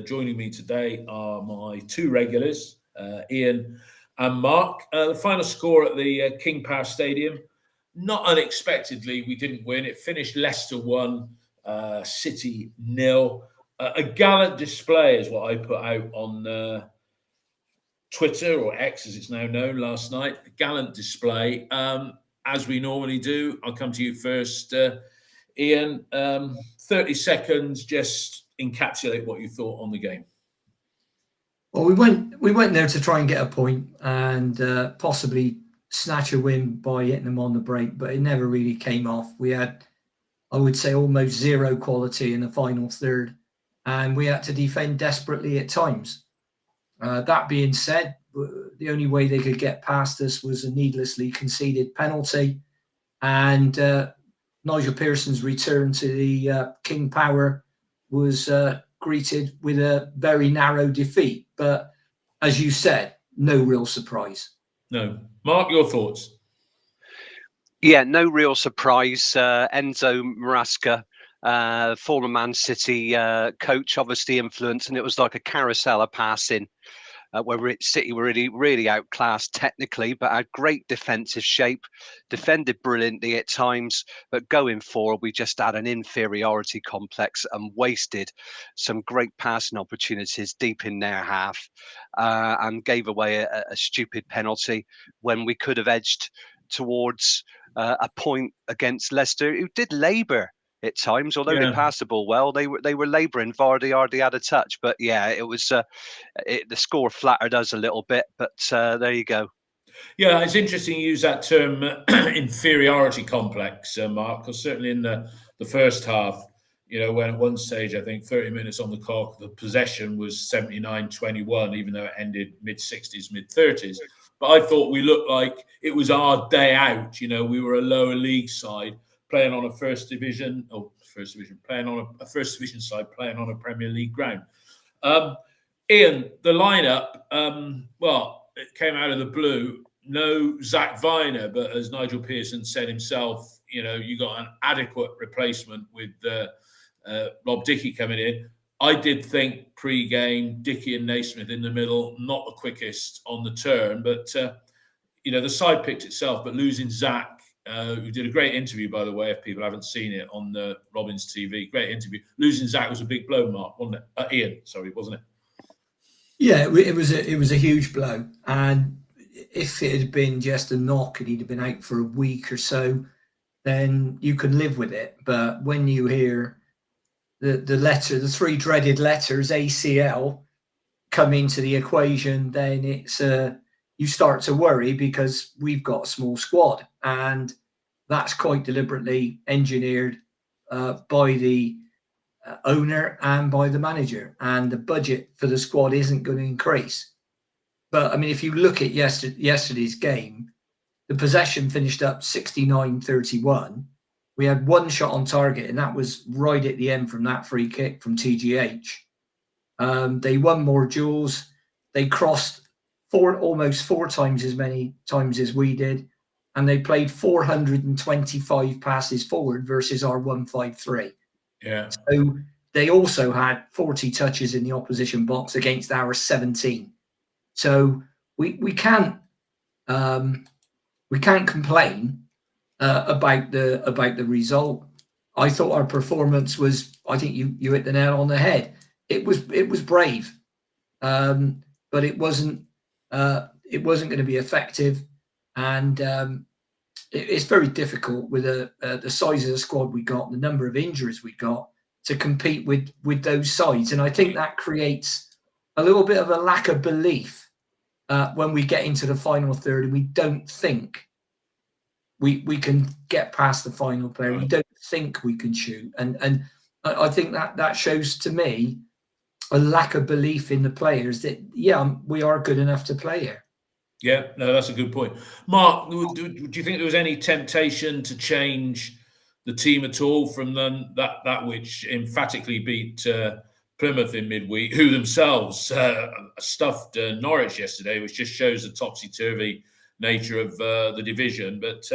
Joining me today are my two regulars, Ian and Mark. The final score at the King Power Stadium, not unexpectedly, we didn't win. It finished Leicester 1, City 0. A gallant display is what I put out on Twitter, or X as it's now known, last night. A gallant display. As we normally do, I'll come to you first, Ian. 30 seconds, just encapsulate what you thought on the game. Well, we went there to try and get a point and possibly snatch a win by hitting them on the break, but it never really came off. We had, I would say, almost zero quality in the final third, and we had to defend desperately at times. That being said, the only way they could get past us was a needlessly conceded penalty, and Nigel Pearson's return to the King Power was greeted with a very narrow defeat. But as you said, no real surprise. No. Mark, your thoughts? Yeah, no real surprise. Enzo Maresca, former Man City coach, obviously influenced, and it was like a carousel of passing. Where City were really outclassed technically, but had great defensive shape, defended brilliantly at times. But going forward, we just had an inferiority complex and wasted some great passing opportunities deep in their half, and gave away a stupid penalty when we could have edged towards a point against Leicester, who did labour at times, although they passed the ball well. They were labouring. Vardy hardly had a touch, but yeah, it was the score flattered us a little bit. But there you go. Yeah, it's interesting you use that term inferiority complex, Mark, because certainly in the first half, when at one stage, I think 30 minutes on the clock, the possession was 79-21, even though it ended mid-60s, mid-30s. But I thought we looked like it was our day out. We were a lower league side playing on a first division side, playing on a Premier League ground. Ian, the lineup, it came out of the blue. No Zach Viner, but as Nigel Pearson said himself, you got an adequate replacement with Rob Dickie coming in. I did think pre-game, Dickie and Naismith in the middle, not the quickest on the turn, but the side picked itself. But losing Zach, who did a great interview, by the way, if people haven't seen it on the Robins TV, great interview. Losing Zach was a big blow, Mark, wasn't it? Ian, sorry, wasn't it? Yeah, it was a huge blow, and if it had been just a knock and he'd have been out for a week or so, then you can live with it. But when you hear the three dreaded letters ACL come into the equation, then it's you start to worry, because we've got a small squad, and that's quite deliberately engineered by the owner and by the manager, and the budget for the squad isn't going to increase. But I mean, if you look at yesterday's game, the possession finished up 69-31. We had one shot on target, and that was right at the end from that free kick from TGH. They won more duels. They crossed almost four times as many times as we did, and they played 425 passes forward versus our 153. Yeah. So they also had 40 touches in the opposition box against our 17. So we can't complain about the result. I thought our performance was, I think you hit the nail on the head. It was brave, but it wasn't going to be effective, and it's very difficult with the size of the squad we got, the number of injuries we got, to compete with those sides. And I think that creates a little bit of a lack of belief when we get into the final third and we don't think we can get past the final player. We don't think we can shoot. And I think that shows to me a lack of belief in the players that, we are good enough to play here. Yeah, no, that's a good point. Mark, do you think there was any temptation to change the team at all from that which emphatically beat Plymouth in midweek, who themselves stuffed Norwich yesterday, which just shows the topsy-turvy nature of the division? But,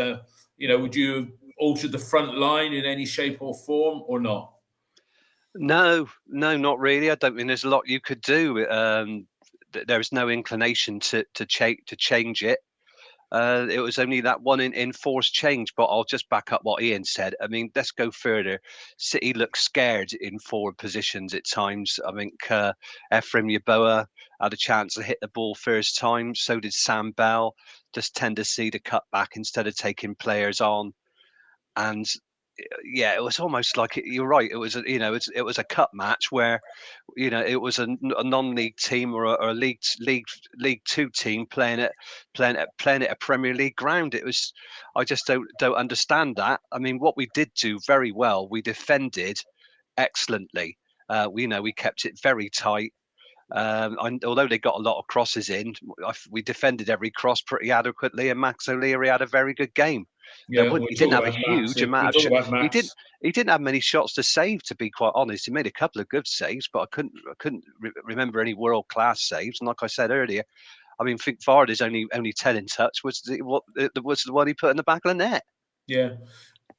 would you have altered the front line in any shape or form or not? No, not really. I don't think there's a lot you could do. There was no inclination to change it. It was only that one in forced change. But I'll just back up what Ian said. I mean, let's go further. City looked scared in forward positions at times. I think Ephraim Yeboah had a chance to hit the ball first time. So did Sam Bell. Just tendency to cut back instead of taking players on. And yeah, it was almost like you're right. It was it was a cup match where it was a non-league team or a league two team playing at a Premier League ground. It was I just don't understand that. I mean, what we did do very well, we defended excellently. We kept it very tight. Although they got a lot of crosses in, we defended every cross pretty adequately, and Max O'Leary had a very good game. Yeah, He we didn't talk have a about Max. huge We amount talk of. about He didn't. Max. He didn't have many shots to save. To be quite honest, he made a couple of good saves, but I couldn't remember any world class saves. And like I said earlier, I mean, I think Vardy's only 10 in touch was was the one he put in the back of the net. Yeah,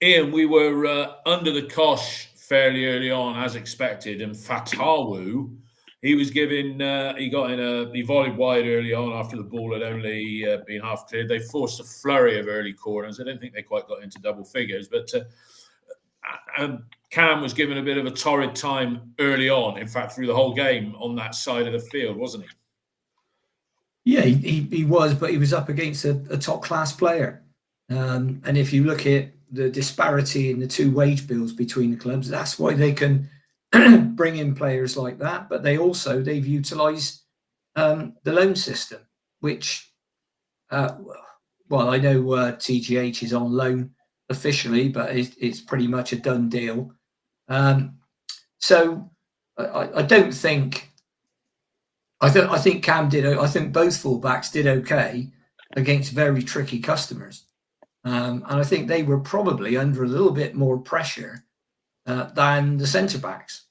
Ian, we were under the cosh fairly early on, as expected, and Fatawu, he was giving. He volleyed wide early on after the ball had only been half cleared. They forced a flurry of early corners. I don't think they quite got into double figures, but Cam was given a bit of a torrid time early on. In fact, through the whole game on that side of the field, wasn't he? Yeah, he was, but he was up against a top class player. And if you look at the disparity in the two wage bills between the clubs, that's why they can bring in players like that. But they've utilised the loan system, which, well, I know TGH is on loan officially, but it's pretty much a done deal. So I don't think. I think Cam did. I think both fullbacks did okay against very tricky customers, and I think they were probably under a little bit more pressure than the centre backs,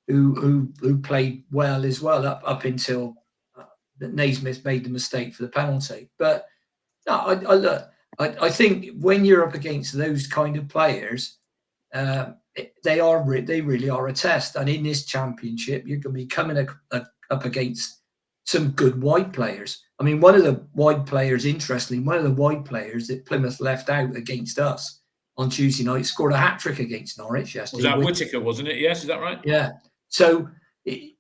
who played well as well up until Naismith made the mistake for the penalty. But no, I think when you're up against those kind of players, they really are a test. And in this championship, you're going to be coming up against some good wide players. I mean, one of the wide players that Plymouth left out against us on Tuesday night scored a hat-trick against Norwich yesterday. Was that Whittaker, wasn't it? Yes, is that right? Yeah. So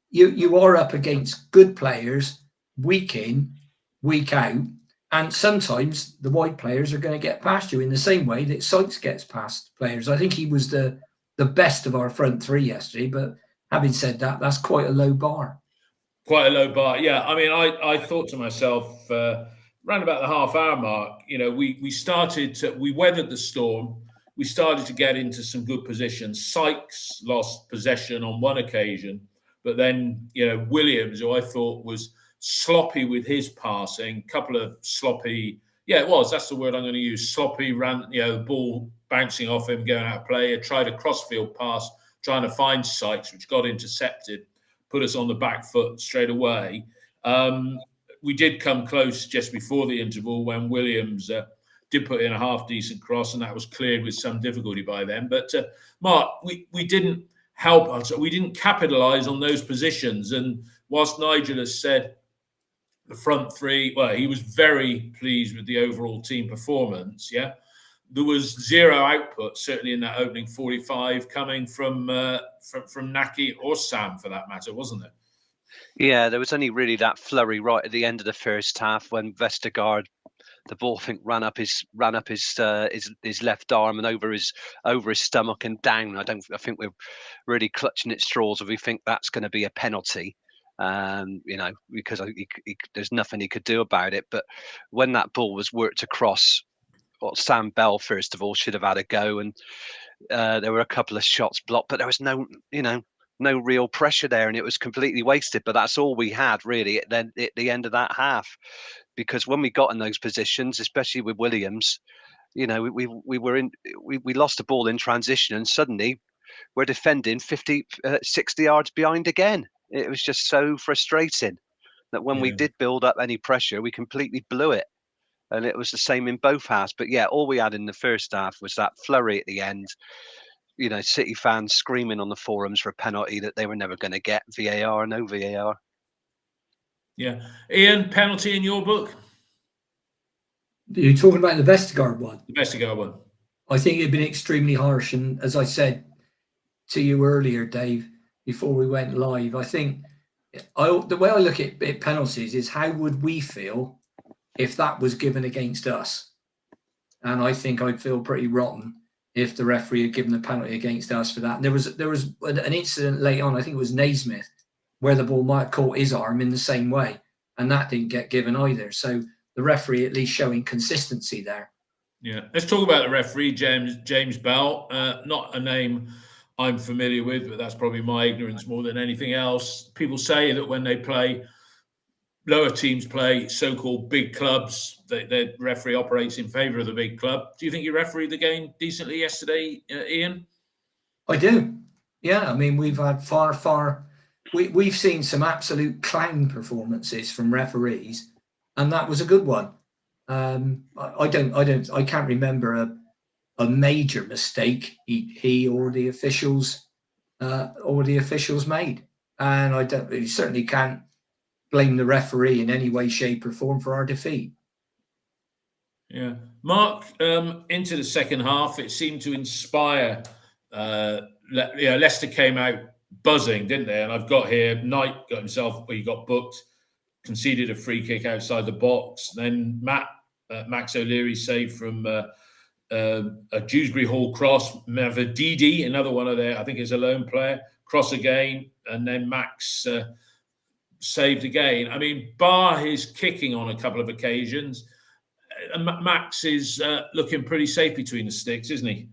you are up against good players week in, week out, and sometimes the wide players are going to get past you in the same way that Sykes gets past players. I think he was the best of our front three yesterday, but having said that, that's quite a low bar. Quite a low bar. Yeah, I mean, I thought to myself, around about the half-hour mark, we weathered the storm. We started to get into some good positions. Sykes lost possession on one occasion, but then, Williams, who I thought was sloppy with his passing, couple of sloppy, that's the word I'm going to use, sloppy, ran, the ball bouncing off him, going out of play, tried a crossfield pass, trying to find Sykes, which got intercepted, put us on the back foot straight away. We did come close just before the interval when Williams did put in a half-decent cross, and that was cleared with some difficulty by them. But, Mark, we didn't help us. We didn't capitalise on those positions. And whilst Nigel has said the front three, well, he was very pleased with the overall team performance, yeah? There was zero output, certainly in that opening 45, coming from Naki or Sam, for that matter, wasn't there? Yeah, there was only really that flurry right at the end of the first half when Vestergaard, the ball, I think, ran up his left arm and over his stomach and down. I think we're really clutching at straws if we think that's going to be a penalty. Because there's nothing he could do about it. But when that ball was worked across, Sam Bell, first of all, should have had a go, and there were a couple of shots blocked, but there was no real pressure there, and it was completely wasted. But that's all we had really at the end of that half, because when we got in those positions, especially with Williams, we lost the ball in transition, and suddenly we're defending 50, 60 yards behind again. It was just so frustrating that when we did build up any pressure, we completely blew it. And it was the same in both halves. But yeah, all we had in the first half was that flurry at the end. City fans screaming on the forums for a penalty that they were never going to get, VAR or no VAR. Yeah. Ian, penalty in your book? You're talking about the Vestergaard one? The Vestergaard one. I think it'd been extremely harsh. And as I said to you earlier, Dave, before we went live, I think the way I look at penalties is how would we feel if that was given against us? And I think I'd feel pretty rotten if the referee had given the penalty against us for that. And there was an incident late on, I think it was Naismith, where the ball might have caught his arm in the same way, and that didn't get given either. So the referee at least showing consistency there. Yeah, let's talk about the referee, James Bell. Not a name I'm familiar with, but that's probably my ignorance more than anything else. People say that when lower teams play so-called big clubs, the referee operates in favour of the big club. Do you think you refereed the game decently yesterday, Ian? I do. Yeah, I mean, we've had we've seen some absolute clown performances from referees, and that was a good one. I can't remember a major mistake he or the officials made, and you certainly can't blame the referee in any way, shape, or form for our defeat. Yeah, Mark. Into the second half, it seemed to inspire. Leicester came out buzzing, didn't they? And I've got here, Knight got himself, he got booked, conceded a free kick outside the box. Then Max O'Leary saved from a Dewsbury Hall cross. Mavadidi, another one of their, I think is a lone player, cross again, and then Max saved again. I mean, bar his kicking on a couple of occasions, Max is looking pretty safe between the sticks, isn't he?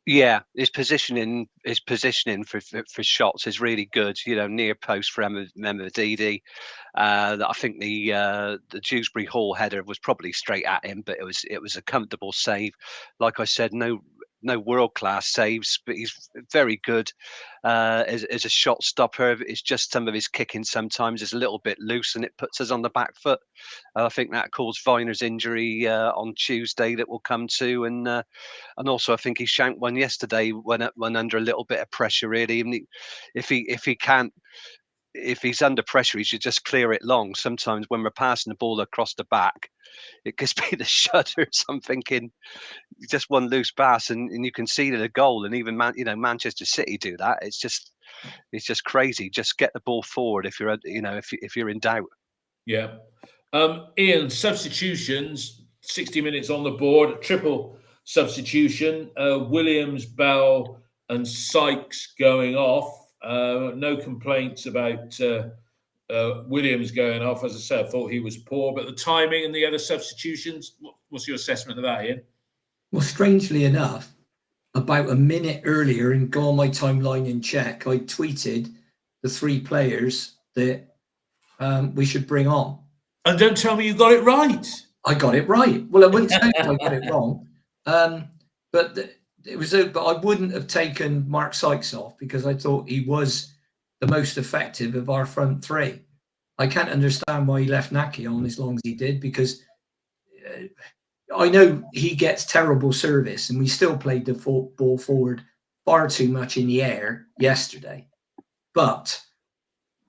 Yeah, his positioning for shots is really good. Near post for Mavadidi. I think the Dewsbury Hall header was probably straight at him, but it was a comfortable save. Like I said, no world class saves, but he's very good as a shot stopper. It's just some of his kicking sometimes is a little bit loose, and it puts us on the back foot. I think that caused Viner's injury on Tuesday that we'll come to, and also I think he shanked one yesterday when under a little bit of pressure. Really, if he's under pressure, he should just clear it long. Sometimes when we're passing the ball across the back, it gives me the shudders. I'm thinking just one loose pass and you can see the goal. And even Manchester City do that. It's just crazy. Just get the ball forward if you're if you're in doubt. Yeah. Ian, substitutions, 60 minutes on the board, triple substitution. Williams, Bell, and Sykes going off. No complaints about Williams going off. As I said, I thought he was poor, but the timing and the other substitutions, what's your assessment of that, Ian? Well, strangely enough, about a minute earlier, and go on my timeline and check, I tweeted the 3 players that we should bring on. And don't tell me you got it right. I got it right. Well, I wouldn't say I got it wrong, but I wouldn't have taken Mark Sykes off because I thought he was the most effective of our front 3. I can't understand why he left Naki on as long as he did, because I know he gets terrible service, and we still played the ball forward far too much in the air yesterday. But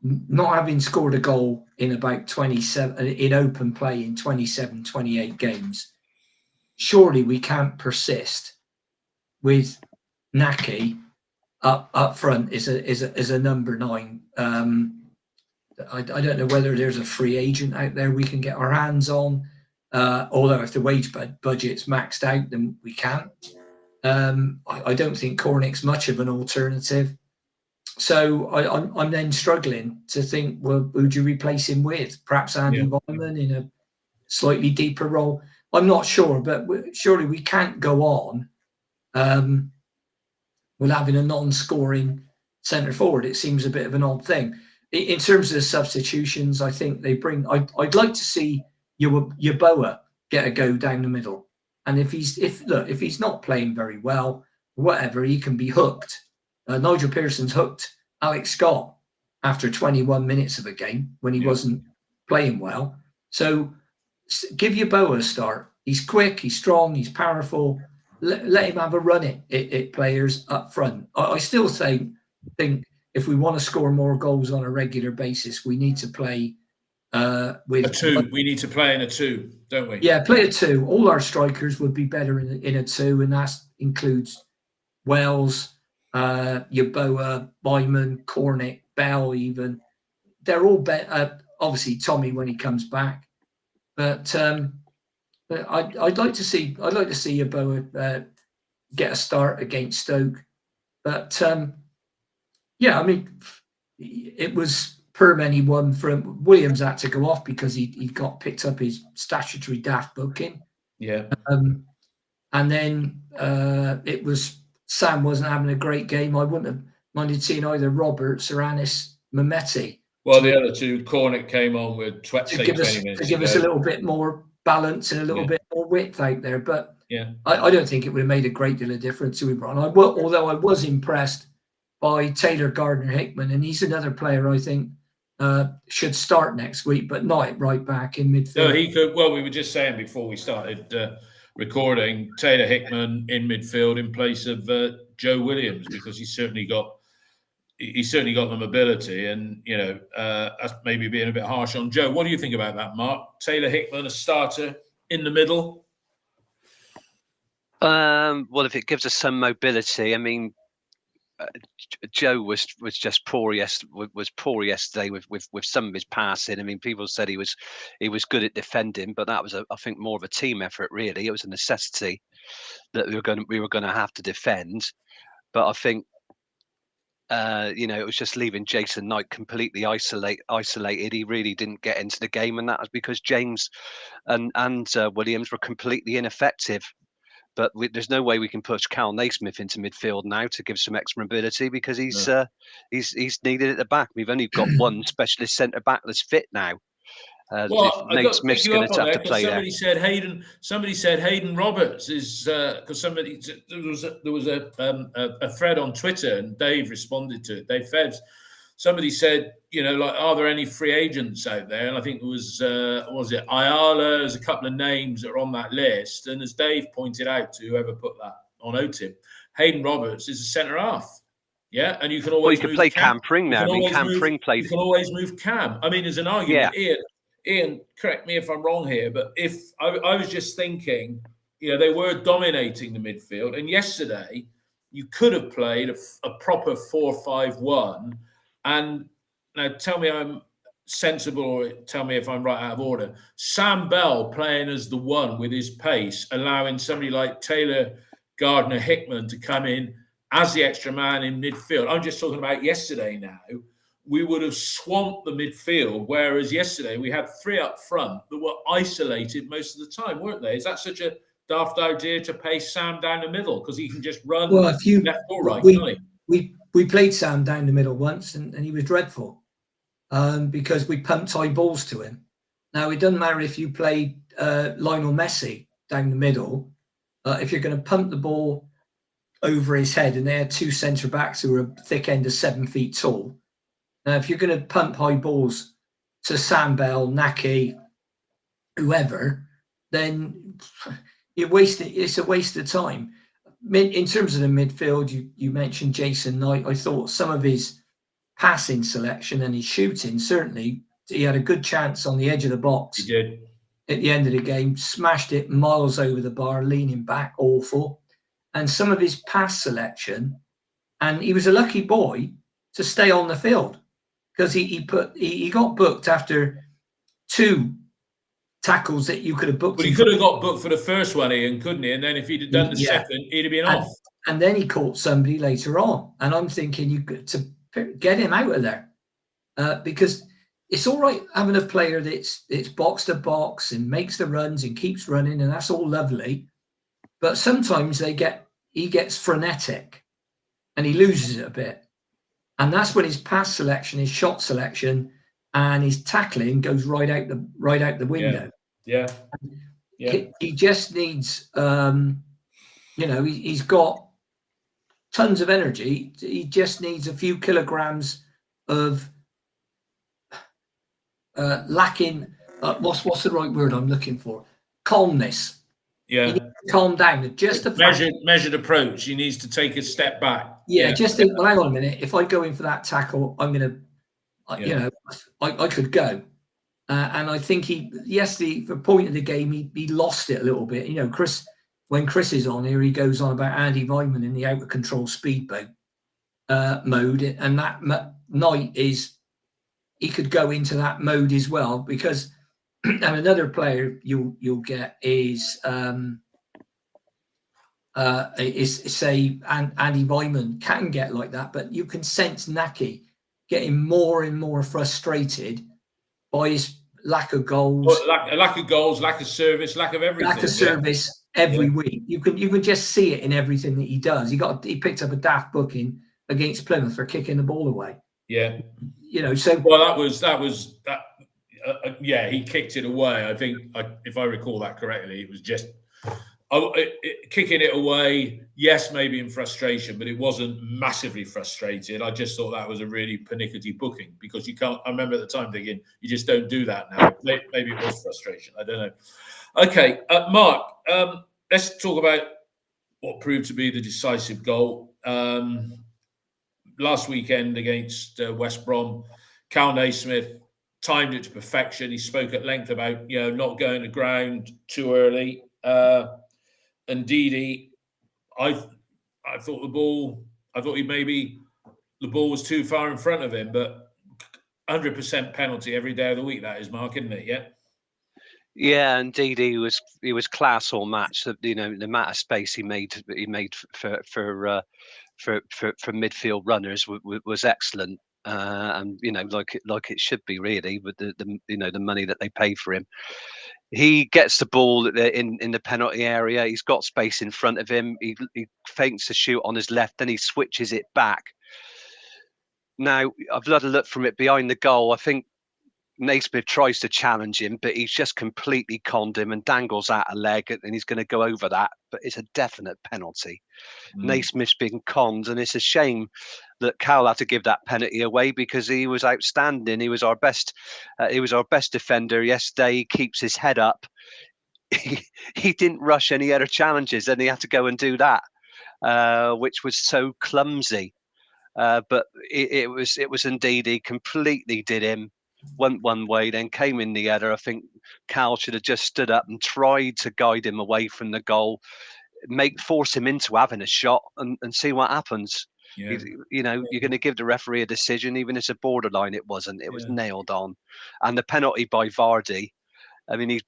not having scored a goal in about 27 in open play in 27, 28 games, surely we can't persist with Naki up front is a number 9. I don't know whether there's a free agent out there we can get our hands on. Although if the wage budget's maxed out, then we can't. I don't think Cornick's much of an alternative. So I'm then struggling to think, well, who'd you replace him with? Perhaps Andy Weimann in a slightly deeper role. I'm not sure, but surely we can't go on with having a non-scoring centre forward. It seems a bit of an odd thing. In terms of the substitutions, I think they bring. I'd like to see Yeboah get a go down the middle, and if he's not playing very well, whatever, he can be hooked. Nigel Pearson's hooked Alex Scott after 21 minutes of a game when he wasn't playing well. So give Yeboah a start. He's quick, he's strong, he's powerful. let him have a run at players up front. I still think if we want to score more goals on a regular basis, we need to play with a 2. We need to play in a 2, don't we? Yeah, play a 2. All our strikers would be better in a 2, and that includes Wells, Yeboah, Byman, Cornick, Bell. Even they're all better. Obviously, Tommy when he comes back, but I'd like to see Yeboah get a start against Stoke. But yeah, I mean, it was per many one from Williams had to go off because he got picked up his statutory daft booking. Yeah. And then it was Sam wasn't having a great game. I wouldn't have minded seeing either Roberts or Anis Mehmeti. Well, the other two, Cornick came on with 20 minutes to give us a little bit more balance and a little bit more width out there. But yeah, I don't think it would have made a great deal of difference to him. Although I was impressed by Taylor Gardner-Hickman, and he's another player I think should start next week, but not at right back in midfield. No, he could. Well, we were just saying before we started recording, Taylor Hickman in midfield in place of Joe Williams, because he's certainly got the mobility, and that's maybe being a bit harsh on Joe. What do you think about that, Mark? Taylor Hickman, a starter in the middle? Well, if it gives us some mobility, I mean, Joe was just poor yesterday with some of his passing. I mean, people said he was good at defending, but that was I think more of a team effort. Really, it was a necessity that we were going to have to defend. But I think it was just leaving Jason Knight completely isolated. He really didn't get into the game, and that was because James and Williams were completely ineffective. But there's no way we can push Cal Naismith into midfield now to give some extra mobility, because he's needed at the back. We've only got one specialist centre back that's fit now. Well, I got to pick you up on that because somebody said Hayden Roberts is because there was a thread on Twitter and Dave responded to it. Dave Febbs. Somebody said, are there any free agents out there? And I think it was it Ayala? There's a couple of names that are on that list. And as Dave pointed out to whoever put that on OTIP, Hayden Roberts is a centre half. Yeah, and you can always play Cam Pring now. You can always move Cam. I mean, there's an argument. Yeah. Ian, correct me if I'm wrong here, but if I was just thinking, they were dominating the midfield, and yesterday you could have played a proper 4-5-1. And now tell me I'm sensible, or tell me if I'm right out of order. Sam Bell playing as the one with his pace, allowing somebody like Taylor Gardner-Hickman to come in as the extra man in midfield. I'm just talking about yesterday now. We would have swamped the midfield, whereas yesterday we had 3 up front that were isolated most of the time, weren't they? Is that such a daft idea to pay Sam down the middle because he can just run left or right? We played Sam down the middle once, and he was dreadful because we pumped high balls to him. Now, it doesn't matter if you play Lionel Messi down the middle. If you're going to pump the ball over his head, and they had 2 centre-backs who were a thick end of 7 feet tall. Now, if you're going to pump high balls to Sam Bell, Naki, whoever, then it's a waste of time. In terms of the midfield, you mentioned Jason Knight. I thought some of his passing selection and his shooting, certainly, he had a good chance on the edge of the box. He did. At the end of the game, smashed it miles over the bar, leaning back, awful. And some of his pass selection, and he was a lucky boy to stay on the field because he got booked after 2 tackles that you could have booked. But he could have got booked for the first one, Ian, couldn't he? And then if he'd have done the second, he'd have been off. And then he caught somebody later on. And I'm thinking you got to get him out of there because it's all right having a player that's box to box and makes the runs and keeps running, and that's all lovely. But sometimes he gets frenetic and he loses it a bit. And that's when his pass selection, his shot selection, and his tackling goes right out the window. Yeah. He just needs, he's got tons of energy. He just needs a few kilograms of lacking. What's the right word I'm looking for? Calmness. Yeah. calm down. Just the fact, measured approach. He needs to take a step back. well, hang on a minute. If I go in for that tackle, I'm going to, you know, I could go. And I think the point of the game, he lost it a little bit. You know, when Chris is on here, he goes on about Andy Weimann in the out of control speedboat mode, and that night he could go into that mode as well, because and another player you'll get is say Andy Weimann can get like that, but you can sense Naki getting more and more frustrated by his lack of goals, lack of goals, lack of service, lack of everything. Lack of service every week. You can just see it in everything that he does. He picked up a daft booking against Plymouth for kicking the ball away. Yeah, you know. So that was. He kicked it away. I think, if I recall that correctly, it was just kicking it away. Yes, maybe in frustration, but it wasn't massively frustrated. I just thought that was a really pernickety booking, because you can't. I remember at the time thinking, you just don't do that now. Maybe it was frustration. I don't know. Okay, Mark, let's talk about what proved to be the decisive goal last weekend against West Brom. Cal Naismith timed it to perfection. He spoke at length about, not going to ground too early. And Didi, I thought the ball was too far in front of him, but 100% penalty every day of the week. That is, Mark, isn't it? Yeah. Yeah, indeed, he was class all match. The amount of space he made for midfield runners was excellent, and like it should be, really, with the money that they pay for him. He gets the ball in the penalty area. He's got space in front of him. He feints to shoot on his left, then he switches it back. Now, I've had a look from it behind the goal. I think Naismith tries to challenge him, but he's just completely conned him and dangles out a leg, and he's going to go over that. But it's a definite penalty. Naismith's been conned, and it's a shame that Cal had to give that penalty away, because he was outstanding. He was our best. He was our best defender yesterday. He keeps his head up. He didn't rush any other challenges, and he had to go and do that, which was so clumsy. But it was indeed, he completely did him. Went one way, then came in the other. I think Cal should have just stood up and tried to guide him away from the goal, force him into having a shot, and see what happens. Yeah. You're going to give the referee a decision, even if it's a borderline. It wasn't. It was nailed on. And the penalty by Vardy, I mean, he's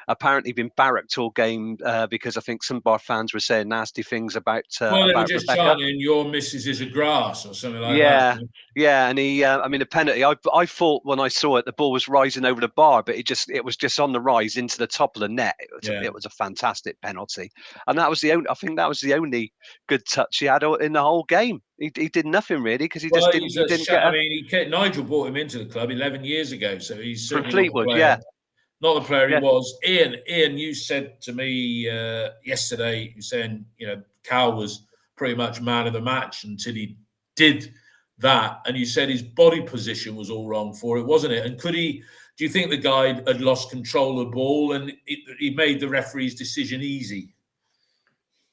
apparently been barracked all game, because I think some of our fans were saying nasty things about they were just Rebecca. chanting, "Your missus is a grass" or something like that. Yeah, and he, the penalty. I thought when I saw it, the ball was rising over the bar, but it was just on the rise into the top of the net. It was a fantastic penalty, and that was the only. I think that was the only good touch he had in the whole game. He did nothing really, because he just didn't. Nigel brought him into the club 11 years ago, so he's from Fleetwood. Not the player he was. Ian, you said to me yesterday, you're saying, Cal was pretty much man of the match until he did that. And you said his body position was all wrong for it, wasn't it? And do you think the guy had lost control of the ball and he made the referee's decision easy?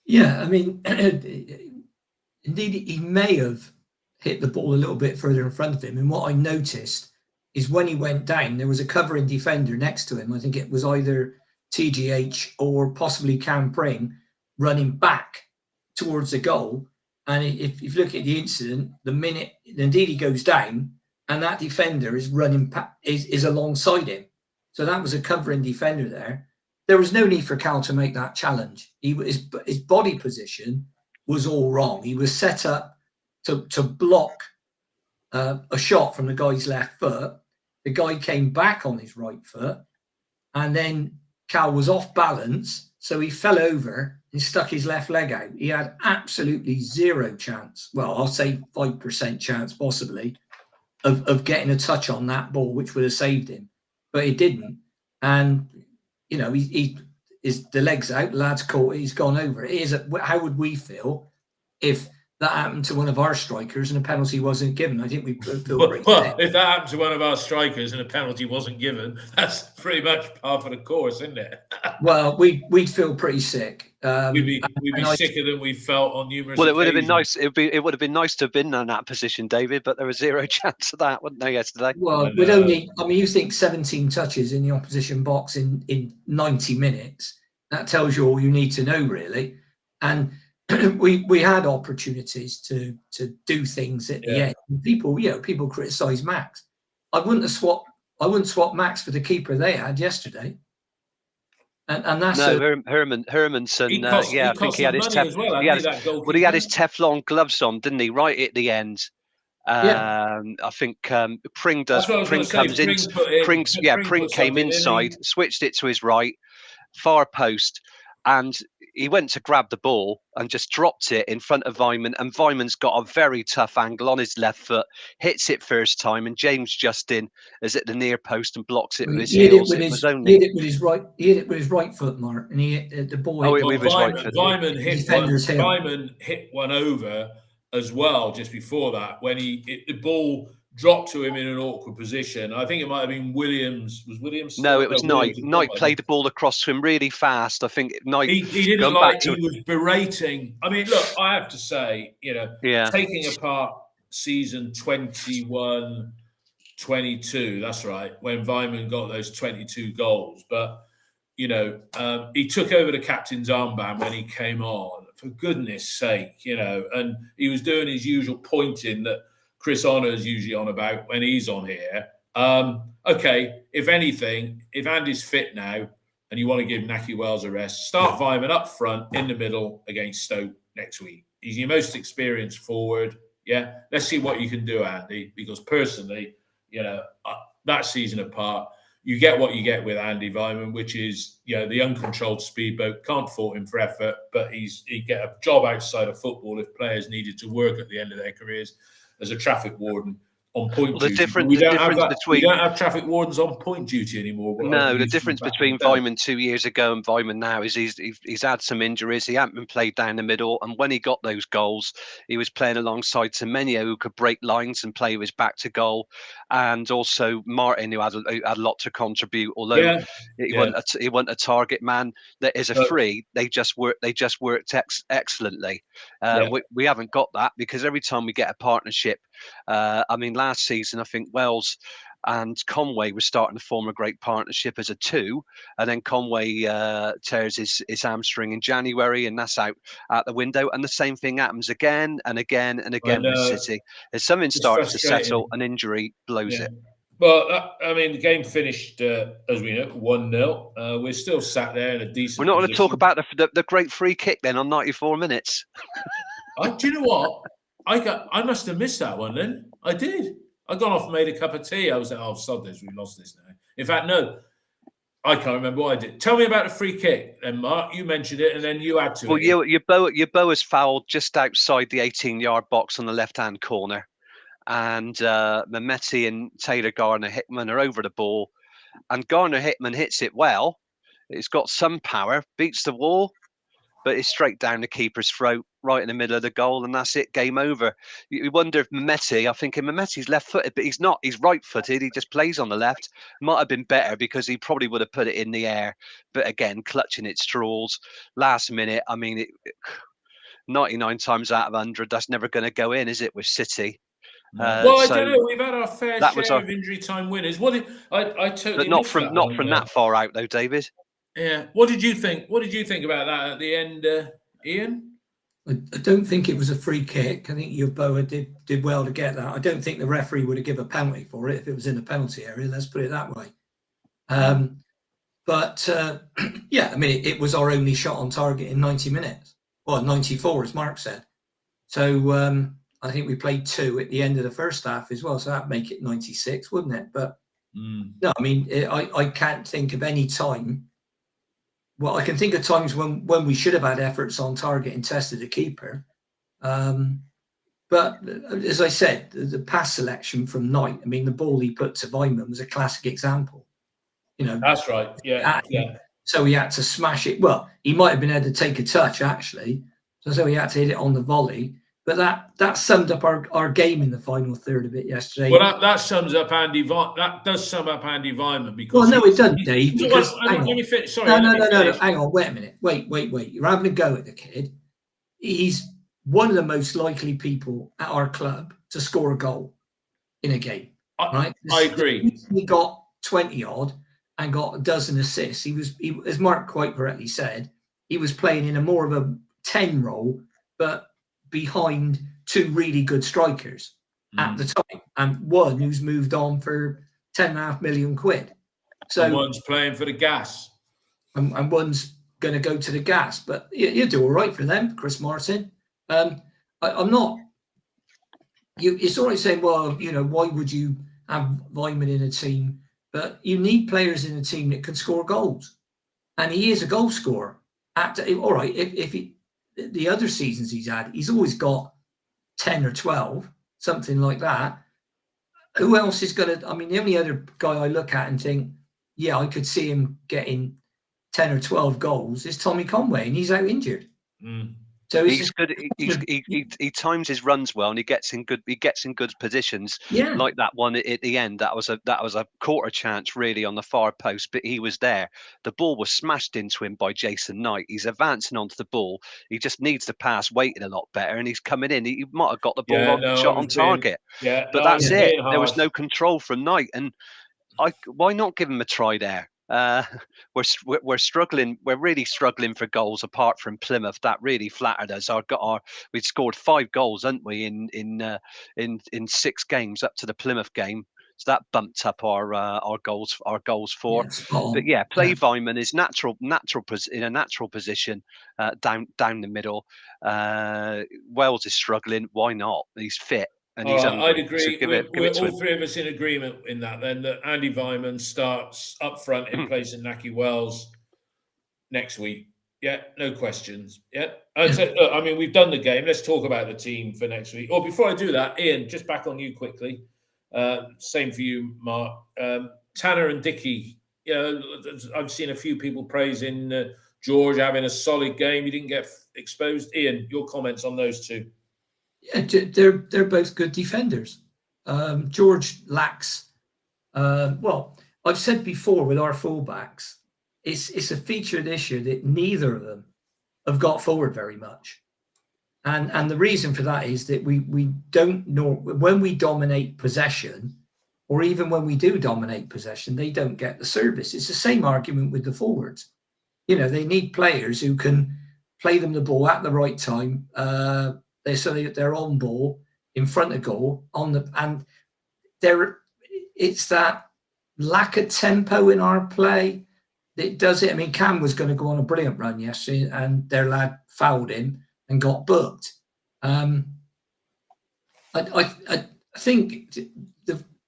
Yeah, I mean, indeed, he may have hit the ball a little bit further in front of him. And what I noticed is when he went down, there was a covering defender next to him. I think it was either TGH or possibly Cam Pring running back towards the goal. And if you look at the incident, the minute indeed he goes down, and that defender is running is alongside him. So that was a covering defender there. There was no need for Cal to make that challenge. His body position was all wrong. He was set up to block a shot from the guy's left foot. The guy came back on his right foot, and then Cal was off balance, so he fell over and stuck his left leg out. He had absolutely zero chance. Well, I'll say 5% chance possibly of getting a touch on that ball, which would have saved him, but he didn't. And the leg's out, the lad's caught it, he's gone over it. How would we feel if that happened to one of our strikers and a penalty wasn't given? I think we feel pretty sick. If that happened to one of our strikers and a penalty wasn't given, that's pretty much par for the course, isn't it? Well, we'd feel pretty sick. We'd be and sicker than we felt on numerous Well, it occasions. would have been nice. It would have been nice to have been in that position, David. But there was zero chance of that, wasn't there, yesterday? Well, with only, I mean, you think 17 touches in the opposition box in 90 minutes. That tells you all you need to know, really. And we had opportunities to do things at the end. People criticise Max. I wouldn't swap Max for the keeper they had yesterday. And that's Hermanson. I think he had his he had his Teflon gloves on, didn't he? Right at the end. I think Pring does. Pring comes in. Pring came inside, switched it to his right, far post, and he went to grab the ball and just dropped it in front of Vyman. And Vyman's got a very tough angle on his left foot, hits it first time, and James Justin is at the near post and blocks it with his heels. He hit it with his right foot, Mark, and he hit the ball. Vyman hit one over as well just before that when the ball dropped to him in an awkward position. I think it might have been Williams. Was Williams? No, it was Knight. Knight played the ball across to him really fast. I think Knight. He didn't like. He was berating. I mean, look, I have to say, taking apart season 21-22. That's right, when Vyman got those 22 goals. But he took over the captain's armband when he came on. For goodness sake, and he was doing his usual pointing that Chris Honor's usually on about when he's on here. Okay, if anything, if Andy's fit now and you want to give Nahki Wells a rest, start Vyman up front in the middle against Stoke next week. He's your most experienced forward. Yeah, let's see what you can do, Andy, because personally, that season apart, you get what you get with Andy Vyman, which is, the uncontrolled speedboat, can't fault him for effort, but he'd get a job outside of football if players needed to work at the end of their careers as a traffic warden on point duty. We don't have traffic wardens on point duty anymore. No, the difference between Vyman 2 years ago and Vyman now is he's had some injuries. He hadn't been played down the middle, and when he got those goals, he was playing alongside Semenyo, who could break lines and play with his back to goal, and also Martin, who had a lot to contribute. Although he wasn't a target man. That is a free. They just worked excellently. We haven't got that because every time we get a partnership. Last season, I think Wells and Conway were starting to form a great partnership as a two, and then Conway tears his hamstring in January, and that's out the window. And the same thing happens again and again and again with City. As something starts to settle, an injury blows it. Well, the game finished, as we know, 1-0. We're still sat there in a decent. We're not going to talk about the great free kick then on 94 minutes. Do you know what? I must have missed that one then. I did. I got off and made a cup of tea. I was like, sod this, we lost this now. In fact, no, I can't remember what I did. Tell me about the free kick then, Mark. You mentioned it and then you had to. Well, your Boa's fouled just outside the 18-yard box on the left-hand corner. And Mehmeti and Taylor Garner-Hickman are over the ball. And Garner-Hickman hits it well. It's got some power, beats the wall, but it's straight down the keeper's throat, right in the middle of the goal, and that's it, game over. You wonder if Mehmeti's left-footed, but he's not. He's right-footed. He just plays on the left. Might have been better because he probably would have put it in the air. But again, clutching at straws. Last minute, 99 times out of 100, that's never going to go in, is it, with City? I don't know. We've had our fair share of injury time winners. I totally. But not from that far out, though, David. Yeah. What did you think? What did you think about that at the end, Ian? I don't think it was a free kick. I think Yeboah did well to get that. I don't think the referee would have given a penalty for it if it was in the penalty area. Let's put it that way. It was our only shot on target in 90 minutes. Well, 94, as Mark said. So I think we played 2 at the end of the first half as well. So that'd make it 96, wouldn't it? But no, I can't think of any time. Well, I can think of times when we should have had efforts on target and tested the keeper. But as I said, the pass selection from Knight, the ball he put to Vyman was a classic example. That's right. Yeah. So he had to smash it. Well, he might have been able to take a touch, actually. So he had to hit it on the volley. But that summed up our game in the final third a bit yesterday. Well, that sums up Andy. That does sum up Andy Weimann because. Well, no, it doesn't, Dave. Because let me finish. Sorry, no. Hang on. Wait a minute. Wait. You're having a go at the kid. He's one of the most likely people at our club to score a goal in a game. Right? I agree. He got 20 odd and got a dozen assists. He was, as Mark quite correctly said, he was playing in a more of a 10 role, but behind two really good strikers at the time, and one who's moved on for 10.5 million quid. So and one's playing for the Gas, and one's going to go to the Gas. But you do all right for them, Chris Martin. I'm not. It's all right saying, well, why would you have Weimann in a team? But you need players in a team that can score goals, and he is a goal scorer. All right, if the other seasons he's had, he's always got 10 or 12, something like that. Who else is going to? I mean, the only other guy I look at and think, yeah, I could see him getting 10 or 12 goals is Tommy Conway, and he's out injured. So he's good. He times his runs well, and he gets in good positions. Yeah. Like that one at the end. That was a quarter chance really on the far post, but he was there. The ball was smashed into him by Jason Knight. He's advancing onto the ball. He just needs to pass weighting a lot better, and he's coming in. He might have got the ball shot on target. But that's it. There was no control from Knight, and why not give him a try there? We're struggling. We're really struggling for goals. Apart from Plymouth, that really flattered us. We'd scored 5 goals, hadn't we, in 6 games up to the Plymouth game. So that bumped up our goals for. But yeah, Weimann is natural in a natural position down the middle. Wales is struggling. Why not? He's fit. And I'd agree. We're all three of us in agreement in that. Then that Andy Weimann starts up front in place of Nahki Wells next week. Yeah, no questions. Yeah, I mean we've done the game. Let's talk about the team for next week. Or before I do that, Ian, just back on you quickly. Same for you, Mark. Tanner and Dickey. I've seen a few people praising George having a solid game. He didn't get exposed. Ian, your comments on those two? Yeah, they're both good defenders. George lacks. Well, I've said before with our fullbacks, it's a feature this year that neither of them have got forward very much, and the reason for that is that we don't know when we dominate possession, or even when we do dominate possession, they don't get the service. It's the same argument with the forwards. They need players who can play them the ball at the right time. They're on ball in front of goal it's that lack of tempo in our play that does it. I mean, Cam was going to go on a brilliant run yesterday, and their lad fouled him and got booked. I think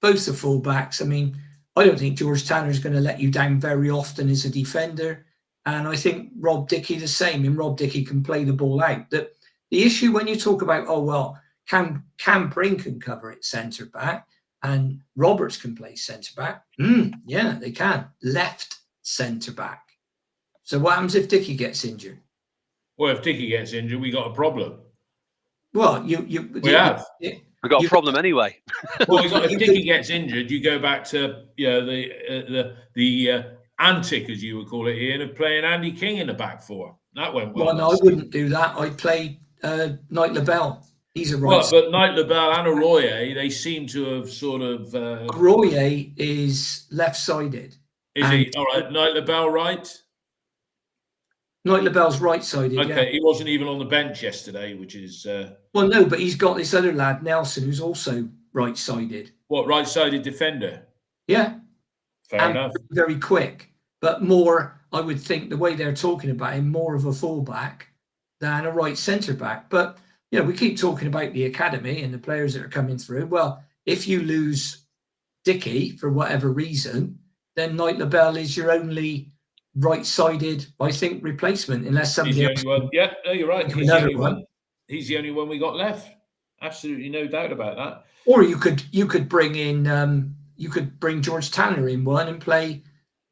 both the fullbacks. I mean, I don't think George Tanner is going to let you down very often as a defender, and I think Rob Dickey the same. And Rob Dickey can play the ball out. The issue when you talk about, Cam Pring can cover it centre back and Roberts can play centre back. Yeah, they can. Left centre back. So what happens if Dickey gets injured? Well, if Dickey gets injured, we got a problem. Well, we got a problem anyway. Well, if Dickey gets injured, you go back to the antic, as you would call it, Ian, of playing Andy King in the back four. That went well. Well, no, I wouldn't do that. I'd play Knight LaBelle. He's a right. Well, but Knight LaBelle and Arroyo, they seem to have sort of. Arroyo is left-sided. Is he all right? Knight LaBelle right? Knight LaBelle's right-sided. Okay, yeah. He wasn't even on the bench yesterday, which is. Well, no, but he's got this other lad Nelson, who's also right-sided. What, right-sided defender? Yeah. Fair enough. Very quick, but more. I would think the way they're talking about him, more of a fullback than a right centre back. But we keep talking about the academy and the players that are coming through. Well, if you lose Dickey for whatever reason, then Knight LaBelle is your only right-sided, I think, replacement, unless somebody else. Yeah, no, you're right. He's the only one. He's the only one we got left. Absolutely no doubt about that. Or you could bring in bring George Tanner in one and play,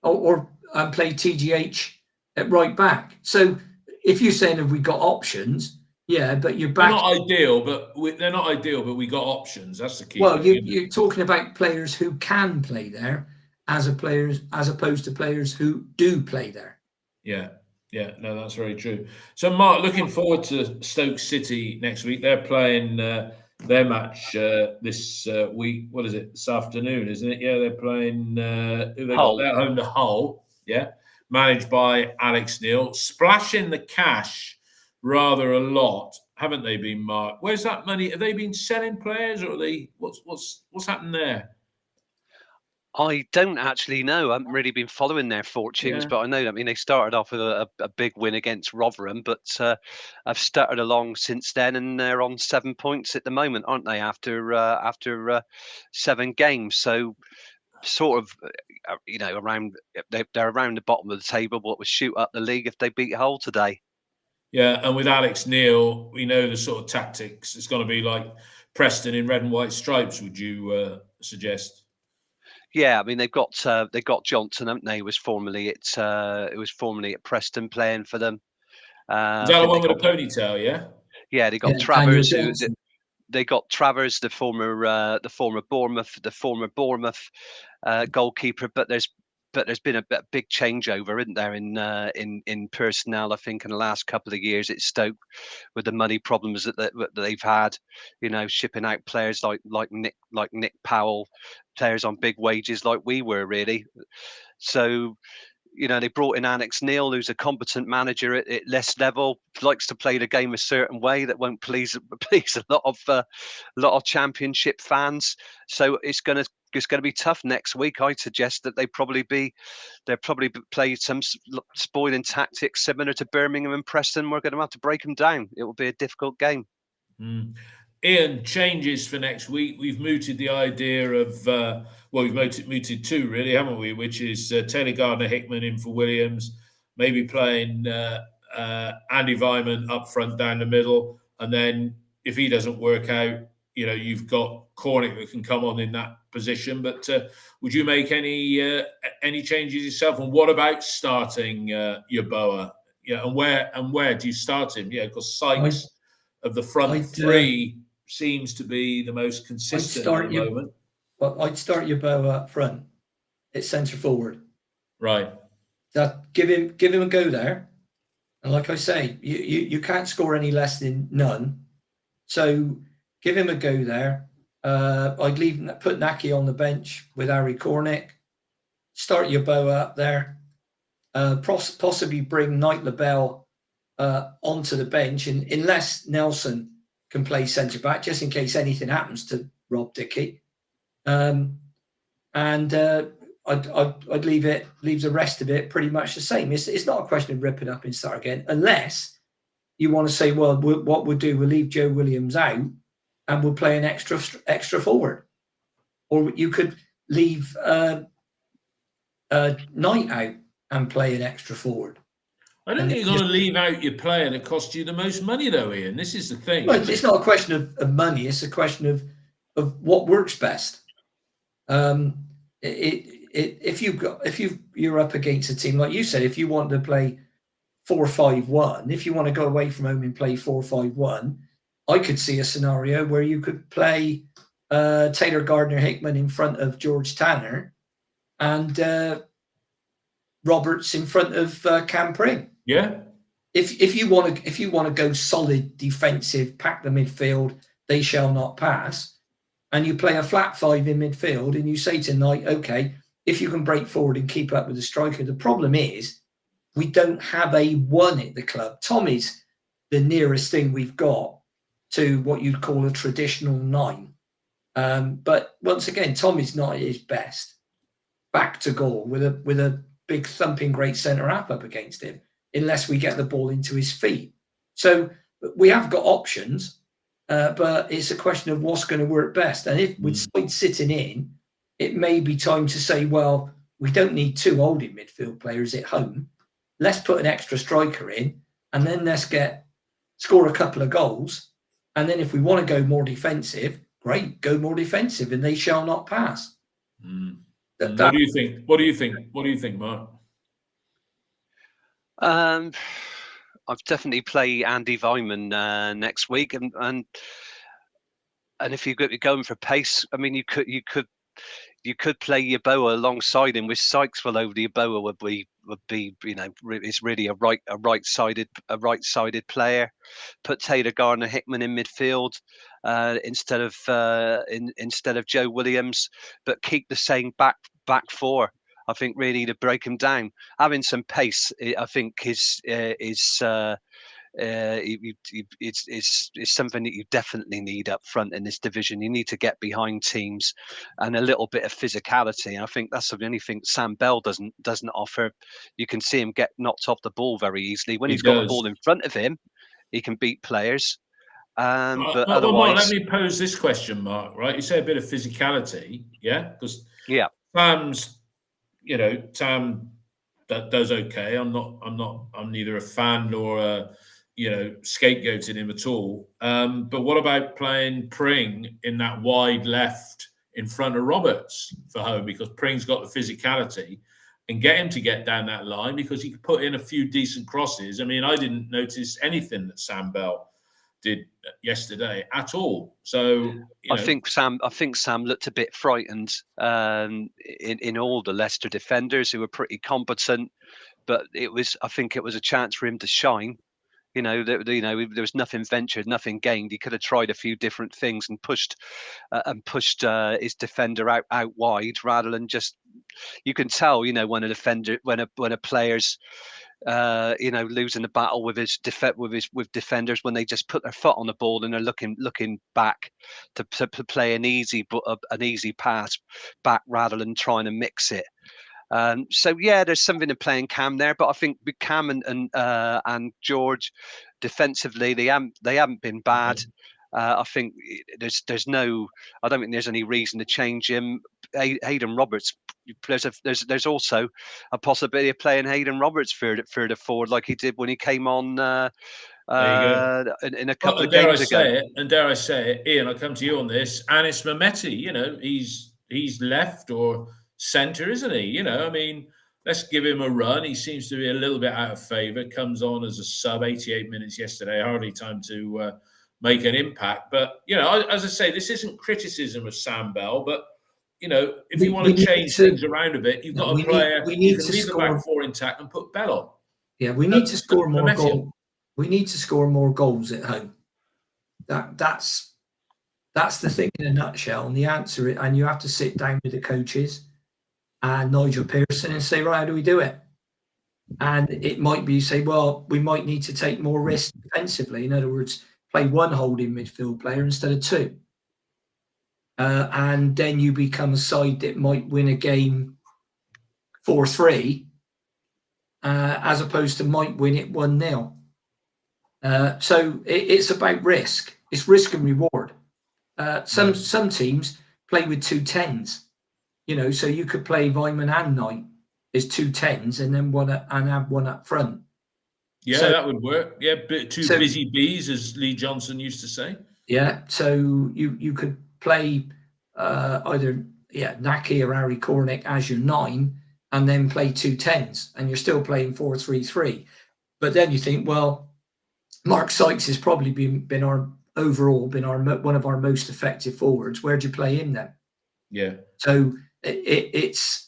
or play TGH at right back. So if you're saying have we got options, Yeah, but you're They're back. not ideal, but we got options. That's the key Well, thing. you're talking about players who can play there, as opposed to players who do play there. Yeah, yeah, no, that's very true. So, Mark, looking forward to Stoke City next week. They're playing their match this week. What is it? This afternoon, isn't it? Yeah, they're playing. Who they got? Hull. They're home to Hull. Yeah, managed by Alex Neil, splashing the cash rather a lot, haven't they been, Mark? Where's that money? Have they been selling players, or are they? What's happened there? I don't actually know. I haven't really been following their fortunes, Yeah. but I know. I mean, they started off with a big win against Rotherham, but I've stuttered along since then, and they're on 7 points at the moment, aren't they? After 7 games, so sort of around they're around the bottom of the table, but would shoot up the league if they beat Hull today. Yeah, and with Alex Neil, we know the sort of tactics. It's going to be like Preston in red and white stripes. Would you suggest? Yeah, I mean they've got Johnson, haven't they? It was formerly at Preston playing for them. Is I that the think one with a ponytail? Yeah. yeah, they got Yeah, Daniel Travers, who Johnson. they got Travers, the former Bournemouth goalkeeper. But there's been a big changeover, isn't there, in personnel? I think in the last couple of years at Stoke, with the money problems that they've had, shipping out players like Nick Powell, players on big wages like we were really. So they brought in Alex Neil, who's a competent manager at less level, likes to play the game a certain way that won't please a lot of Championship fans. So it's gonna be tough next week. I suggest that they'll probably play some spoiling tactics similar to Birmingham and Preston. We're going to have to break them down. It will be a difficult game. Mm. Ian, changes for next week. We've mooted the idea of, we've mooted two, really, haven't we? Which is Taylor Gardner-Hickman in for Williams, maybe playing Andy Vyman up front down the middle. And then if he doesn't work out, you've got Cornick that can come on in that position. But would you make any changes yourself? And what about starting Yeboah? Yeah, and where do you start him? Yeah, because Sykes of the front three seems to be the most consistent at the moment. Well, I'd start Yeboah up front. It's centre forward. Right. That give him a go there. And like I say, you can't score any less than none. So give him a go there. I'd put Naki on the bench with Harry Cornick. Start Yeboah up there. Possibly bring Knight LaBelle onto the bench, and unless Nelson can play centre back, just in case anything happens to Rob Dickie, and I'd leave the rest of it pretty much the same. It's not a question of ripping up and start again, unless you want to say, well, what we'll do, we'll leave Joe Williams out and we'll play an extra forward, or you could leave Knight out and play an extra forward. I don't think you're going to leave out your player that cost you the most money, though, Ian. This is the thing. Well, it's not a question of money. It's a question of what works best. If you're up against a team like you said, if you want to play 4-5-1, if you want to go away from home and play 4-5-1, I could see a scenario where you could play Taylor Gardner-Hickman in front of George Tanner and Roberts in front of Cam Pring. Yeah. If you want to go solid defensive, pack the midfield, they shall not pass, and you play a flat five in midfield, and you say tonight, okay, if you can break forward and keep up with the striker. The problem is we don't have a one at the club. Tommy's the nearest thing we've got to what you'd call a traditional 9. But once again, Tommy's not at his best. Back to goal with a big thumping great centre half up against him, unless we get the ball into his feet. So we have got options, but it's a question of what's going to work best. And if with Side sitting in, it may be time to say, well, we don't need 2 holding midfield players at home. Let's put an extra striker in, and then let's score a couple of goals. And then if we want to go more defensive, great, go more defensive, and they shall not pass. What do you think? What do you think, Mark? I've definitely play Andy Vyman next week, and if you're going for pace, I mean, you could play Yeboah alongside him with Sykes. Well, over the Yeboah would be it's really a right sided player. Put Taylor Gardner Hickman in midfield instead of Joe Williams, but keep the same back four. I think really to break him down, having some pace, I think is it's something that you definitely need up front in this division. You need to get behind teams and a little bit of physicality. And I think that's the only thing Sam Bell doesn't offer. You can see him get knocked off the ball very easily. When He he's got the does. ball in front of him, he can beat players. But Well, Mark, let otherwise, me pose this question, Mark. Right, you say a bit of physicality, yeah? Because yeah, Sam's, Sam that does okay. I'm neither a fan nor a, scapegoating him at all. But what about playing Pring in that wide left in front of Roberts for home? Because Pring's got the physicality, and get him to get down that line because he could put in a few decent crosses. I mean, I didn't notice anything that Sam Bell did yesterday at all. So I think Sam looked a bit frightened in all the Leicester defenders who were pretty competent, but I think it was a chance for him to shine. There was nothing ventured, nothing gained. He could have tried a few different things and pushed his defender out wide rather than just. You can tell, when a defender, when a player's losing the battle with defenders when they just put their foot on the ball and they're looking back to play an easy pass back rather than trying to mix it. So yeah, there's something in playing Cam there, but I think with Cam and George defensively, they haven't been bad. I think I don't think there's any reason to change him. Hayden Roberts, there's also a possibility of playing Hayden Roberts further forward like he did when he came on there you go. in a couple of games ago. Dare I say it, Ian, I'll come to you on this. Anis Mehmeti, he's left or centre, isn't he? I mean, let's give him a run. He seems to be a little bit out of favour. Comes on as a sub, 88 minutes yesterday. Hardly time to make an impact. But, as I say, this isn't criticism of Sam Bell, but, if you want to change things around a bit, you've got a player, you can leave the back four intact and put Bell on. Yeah, we need to score more goals. We need to score more goals at home. That's the thing in a nutshell. And the answer, and you have to sit down with the coaches and Nigel Pearson and say, right, how do we do it? And it might be, you say, well, we might need to take more risks defensively. In other words, play one holding midfield player instead of two. And then you become a side that might win a game 4-3 as opposed to might win it 1-0. So it's about risk. It's risk and reward. Some teams play with 2 10s, so you could play Vyman and Knight as 2 10s and then have one up front. Yeah, so, that would work. Yeah, two busy bees, as Lee Johnson used to say. Yeah, so you could play either Naki or Harry Cornick as your 9 and then play 2 10s and you're still playing 4-3-3. But then you think, well, Mark Sykes has probably been one of our most effective forwards. Where'd you play him then? Yeah. So it's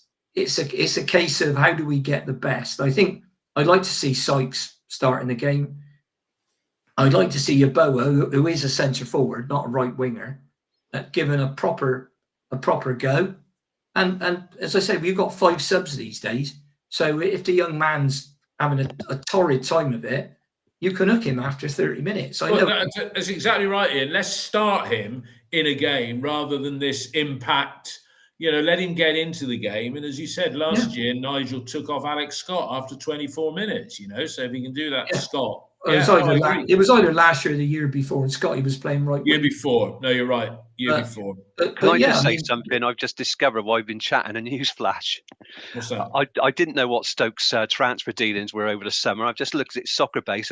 a case of how do we get the best. I think I'd like to see Sykes starting the game. I'd like to see Yeboah, who is a centre forward, not a right winger, given a proper go. And as I say, we've got 5 subs these days. So if the young man's having a torrid time of it, you can hook him after 30 minutes. That's exactly right, Ian. Let's start him in a game rather than this impact. Let him get into the game. And as you said, last year, Nigel took off Alex Scott after 24 minutes, so if he can do that to Scott. It was either last year or the year before, and Scotty was playing right. Year before. No, you're right. Before. Can I just say something? I've just discovered while I've been chatting a news flash. What's that? I didn't know what Stoke's transfer dealings were over the summer. I've just looked at Soccer Base.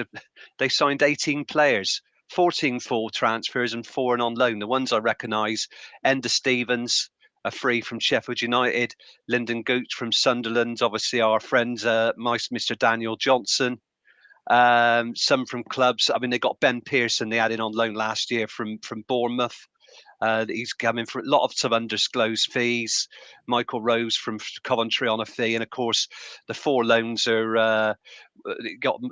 They signed 18 players, 14 full transfers and 4 on loan. The ones I recognise, Enda Stevens, a free from Sheffield United, Lyndon Gooch from Sunderland, obviously our friends, Mr. Daniel Johnson. some from clubs. I mean, they got Ben Pearson, they had in on loan last year from Bournemouth. He's coming for a lot of some undisclosed fees. Michael Rose from Coventry on a fee, and of course, the 4 loans are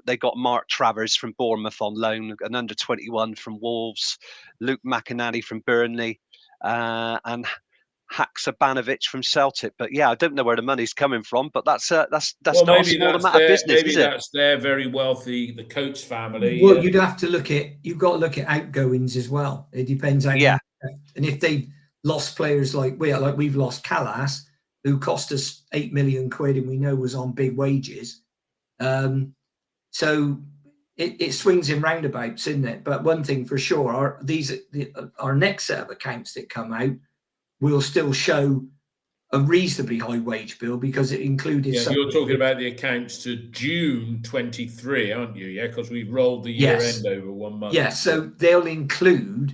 they got Mark Travers from Bournemouth on loan, an under-21 from Wolves, Luke McInally from Burnley, and Haksabanovic from Celtic. But yeah, I don't know where the money's coming from, but that's Well, not a small amount of business, maybe is it? that's their very wealthy, the Coates family. Well, you'd have to look at, you've got to look at outgoings as well. It depends how Yeah. and if they've lost players like we've lost Callas, who cost us 8 million quid and we know was on big wages. So it swings in roundabouts, isn't it? But one thing for sure, our next set of accounts that come out will still show a reasonably high wage bill because it included. Yeah, you're talking about the accounts to June 23, aren't you? Yeah, because we've rolled the year end over 1 month. Yeah, so they'll include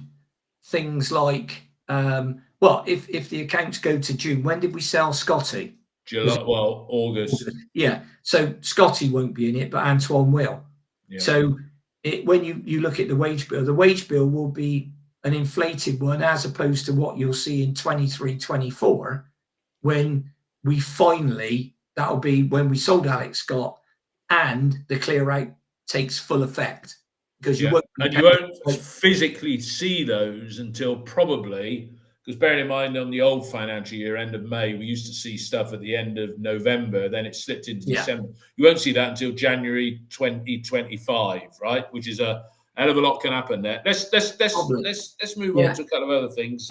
things like, if the accounts go to June, when did we sell Scotty? July, well, August. Yeah, so Scotty won't be in it, but Antoine will. Yeah. So when you look at the wage bill will be an inflated one as opposed to what you'll see in 23-24 when we finally, that'll be when we sold Alex Scott and the clear out takes full effect. Because you won't physically see those until probably, because bearing in mind on the old financial year, end of May, we used to see stuff at the end of November, then it slipped into December. You won't see that until January 2025, right? Which is a hell of a lot can happen there. Let's move on to a couple of other things.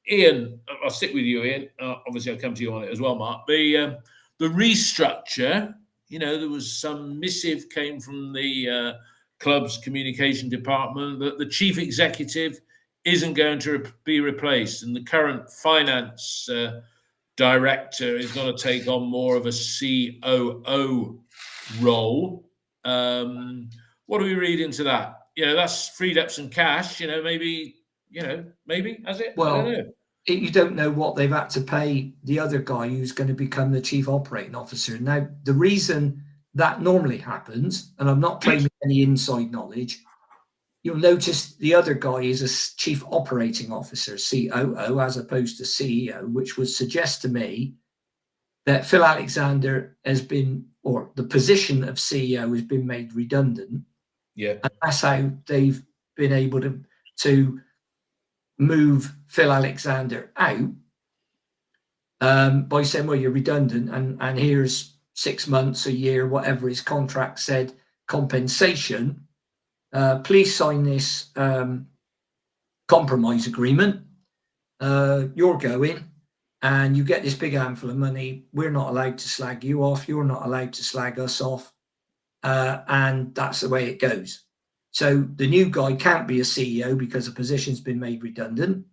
Ian, I'll stick with you, Ian. Obviously, I'll come to you on it as well, Mark. The restructure, there was some missive came from the club's communication department that the chief executive isn't going to be replaced, and the current finance director is going to take on more of a COO role. What do we read into that? That's freed up some cash. Maybe has it? Well, I don't know. You don't know what they've had to pay the other guy who's going to become the chief operating officer. Now, the reason that normally happens, and I'm not claiming any inside knowledge, you'll notice the other guy is a chief operating officer, COO, as opposed to CEO, which would suggest to me that Phil Alexander has been, or the position of CEO has been made redundant. Yeah. And that's how they've been able to move Phil Alexander out by saying, well, you're redundant and here's 6 months, a year, whatever his contract said, compensation. Please sign this compromise agreement. You're going and you get this big handful of money. We're not allowed to slag you off. You're not allowed to slag us off. And that's the way it goes. So the new guy can't be a CEO because the position's been made redundant.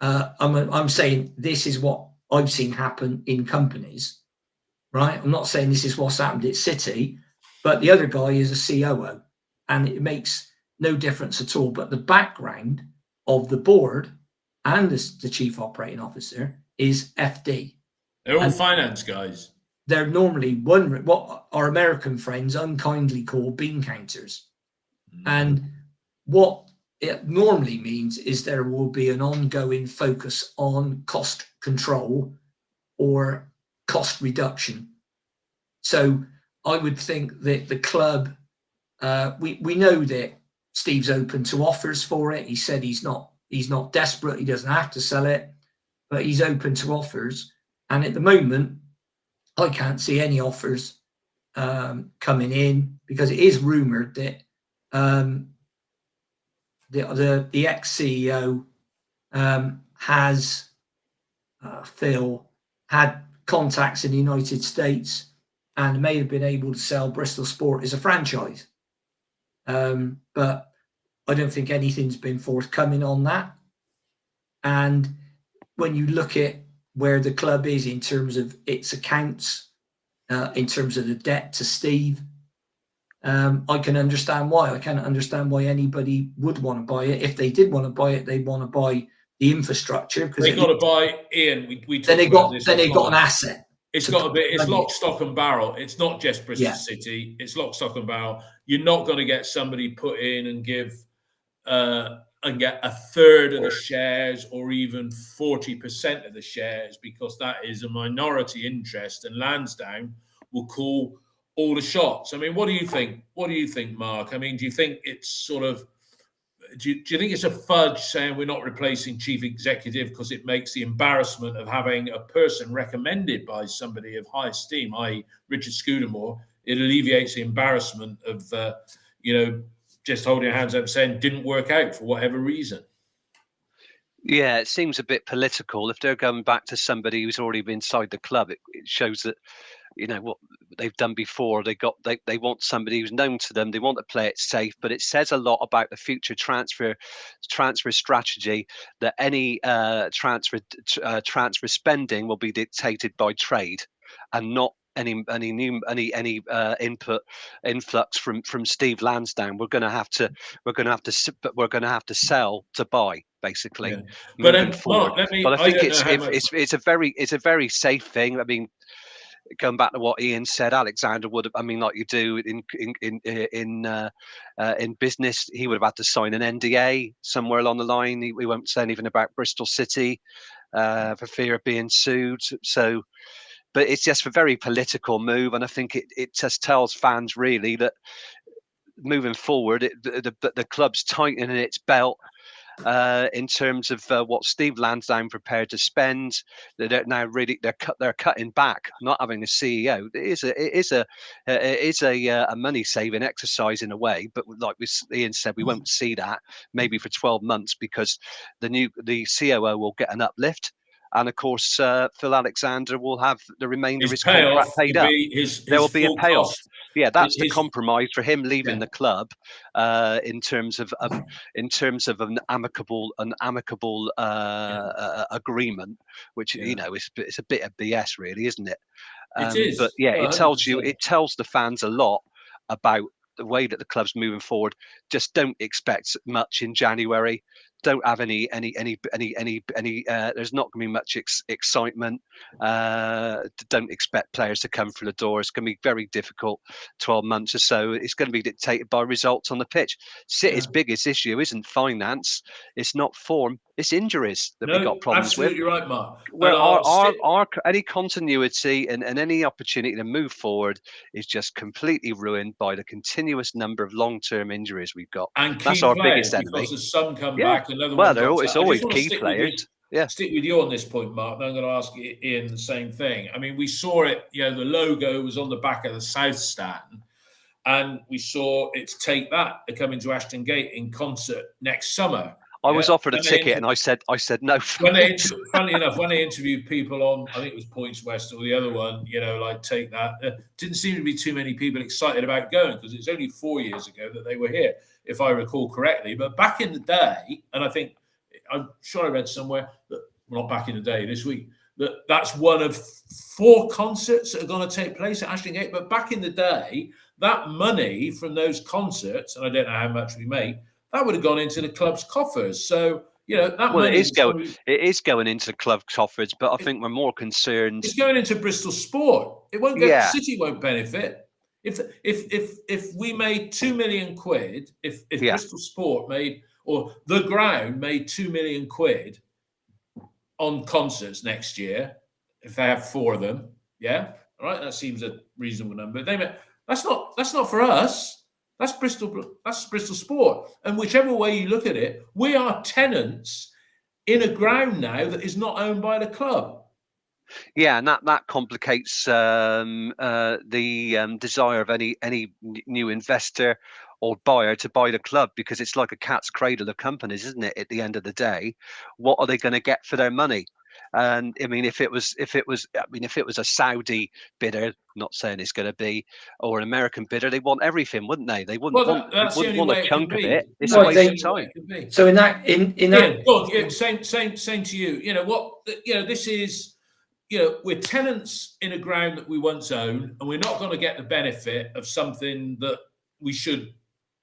I'm saying this is what I've seen happen in companies, right? I'm not saying this is what's happened at City, but the other guy is a COO, and it makes no difference at all. But the background of the board and the chief operating officer is FD. They're all finance guys. They're normally what our American friends unkindly call bean counters. And what it normally means is there will be an ongoing focus on cost control or cost reduction. So I would think that the club, we know that Steve's open to offers for it. He said he's not desperate. He doesn't have to sell it, but he's open to offers. And at the moment, I can't see any offers coming in because it is rumored that the ex-CEO has Phil had contacts in the United States and may have been able to sell Bristol Sport as a franchise, but I don't think anything's been forthcoming on that. And when you look at where the club is in terms of its accounts, in terms of the debt to Steve, I can understand why. I can't understand why anybody would want to buy it. If they did want to buy it, they'd want to buy the infrastructure because they got to buy. Ian, we then they got an asset. It's got a bit. It's lock, stock, and barrel. It's not just Bristol Yeah. City. It's lock, stock, and barrel. You're not going to get somebody put in and give and get a third of the shares or even 40% of the shares, because that is a minority interest, and Lansdowne will call all the shots. I mean, what do you think? What do you think, Mark? I mean, do you think it's sort of do you think it's a fudge saying we're not replacing chief executive because it makes the embarrassment of having a person recommended by somebody of high esteem, i.e. Richard Scudamore, it alleviates the embarrassment of, just holding your hands up and saying didn't work out for whatever reason? Yeah, it seems a bit political. If they're going back to somebody who's already been inside the club, it shows that, what they've done before. They want somebody who's known to them. They want to play it safe, but it says a lot about the future transfer strategy that any transfer spending will be dictated by trade, and not any influx from Steve Lansdowne. We're going to have to sell to buy, basically. Yeah. Moving forward. Mark, But I think don't know how much... it's a very safe thing. I mean, going back to what Ian said, Alexander would have. I mean, like you do in business, he would have had to sign an NDA somewhere along the line. We won't say anything about Bristol City for fear of being sued. So, but it's just a very political move, and I think it just tells fans really that moving forward, the club's tightening its belt. In terms of what Steve Lansdowne prepared to spend, they're now really they're cutting back, not having a CEO. It is a money saving exercise in a way, but like Ian said, we won't see that maybe for 12 months because the COO will get an uplift. And of course, Phil Alexander will have the remainder of his contract paid up. There will be a payoff. Cost. Yeah, that's the compromise for him leaving the club. In terms of an amicable agreement, which it's a bit of BS, really, isn't it? It is. But yeah, it tells the fans a lot about the way that the club's moving forward. Just don't expect much in January. Don't have any. There's not going to be much excitement. Don't expect players to come through the door. It's going to be very difficult. 12 months or so. It's going to be dictated by results on the pitch. City's biggest issue isn't finance. It's not form. It's injuries that we got problems with. Absolutely right, Mark. Where our any continuity and any opportunity to move forward is just completely ruined by the continuous number of long-term injuries we've got. And that's our biggest enemy. Because as some come back, another one. It's always key players. Stick with you on this point, Mark. I'm going to ask Ian the same thing. I mean, we saw it. The logo was on the back of the South Stand, and we saw it's Take That. They're coming to Ashton Gate in concert next summer. I was offered a ticket and I said no. Funnily enough, when they interviewed people on, I think it was Points West or the other one, like Take That, didn't seem to be too many people excited about going because it's only 4 years ago that they were here, if I recall correctly. But back in the day, and I'm sure I read somewhere that, well, not back in the day, this week, that's one of 4 concerts that are going to take place at Ashton Gate. But back in the day, that money from those concerts, and I don't know how much we make, that would have gone into the club's coffers. So, that money it is going into the club coffers, but I think we're more concerned. It's going into Bristol Sport. It won't go. City won't benefit. If we made £2 million, if Bristol Sport made, or the ground made £2 million on concerts next year, if they have 4 of them, all right, that seems a reasonable number. That's not for us. That's Bristol Sport. And whichever way you look at it, we are tenants in a ground now that is not owned by the club. Yeah, and that complicates the desire of any new investor or buyer to buy the club, because it's like a cat's cradle of companies, isn't it? At the end of the day, what are they going to get for their money? And I mean, if it was a Saudi bidder, not saying it's going to be, or an American bidder, they want everything, wouldn't they? They wouldn't want a chunk of it. It's a waste of time. So in that, same to you. This is, we're tenants in a ground that we once owned, and we're not going to get the benefit of something that we should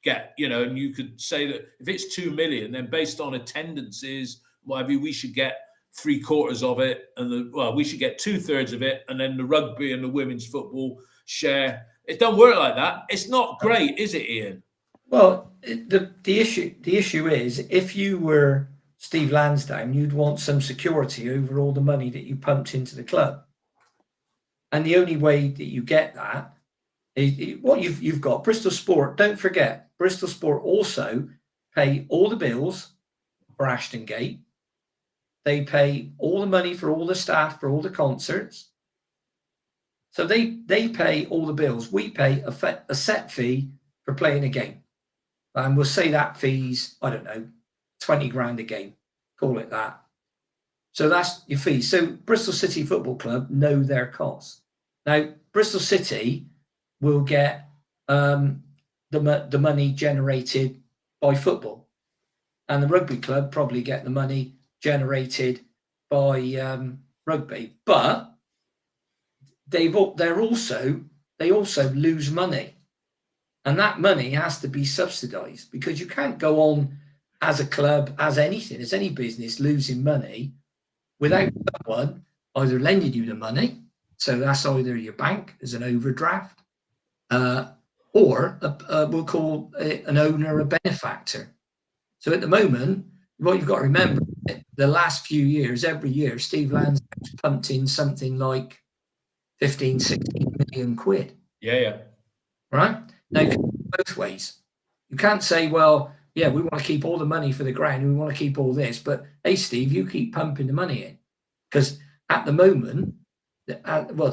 get. And you could say that if it's 2 million, then based on attendances, whatever, we should get 3/4 of it, and we should get 2/3 of it, and then the rugby and the women's football share. It don't work like that. It's not great, is it, Ian? Well, the issue is, if you were Steve Lansdown, you'd want some security over all the money that you pumped into the club, and the only way that you get that is what you've got. Bristol Sport. Don't forget, Bristol Sport also pay all the bills for Ashton Gate. They pay all the money for all the staff for all the concerts. So they pay all the bills. We pay a set fee for playing a game. And we'll say that fee's, I don't know, 20 grand a game. Call it that. So that's your fee. So Bristol City Football Club know their costs. Now, Bristol City will get the money generated by football. And the rugby club probably get the money generated by rugby. But they also lose money. And that money has to be subsidised, because you can't go on as a club, as any business, losing money without someone either lending you the money. So that's either your bank as an overdraft, or we'll call it an owner, a benefactor. So at the moment, what you've got to remember, the last few years, every year, Steve Lansdown's pumped in something like 15, 16 million quid. Yeah. Right? Now, you can go both ways. You can't say, well, yeah, we want to keep all the money for the ground and we want to keep all this, but hey, Steve, you keep pumping the money in. Because at the moment, the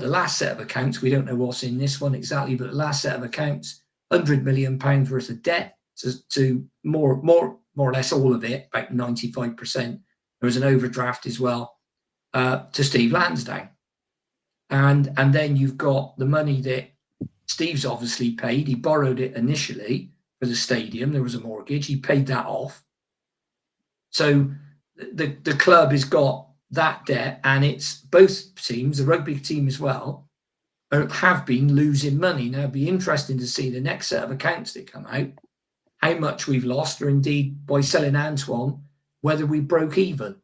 last set of accounts, we don't know what's in this one exactly, but the last set of accounts, £100 million worth of debt to more or less all of it, about 95%. There was an overdraft as well to Steve Lansdown. And then you've got the money that Steve's obviously paid. He borrowed it initially for the stadium. There was a mortgage. He paid that off. So the club has got that debt, and it's both teams, the rugby team as well, have been losing money. Now, it'd be interesting to see the next set of accounts that come out, how much we've lost, or indeed by selling Antoine, whether we broke even.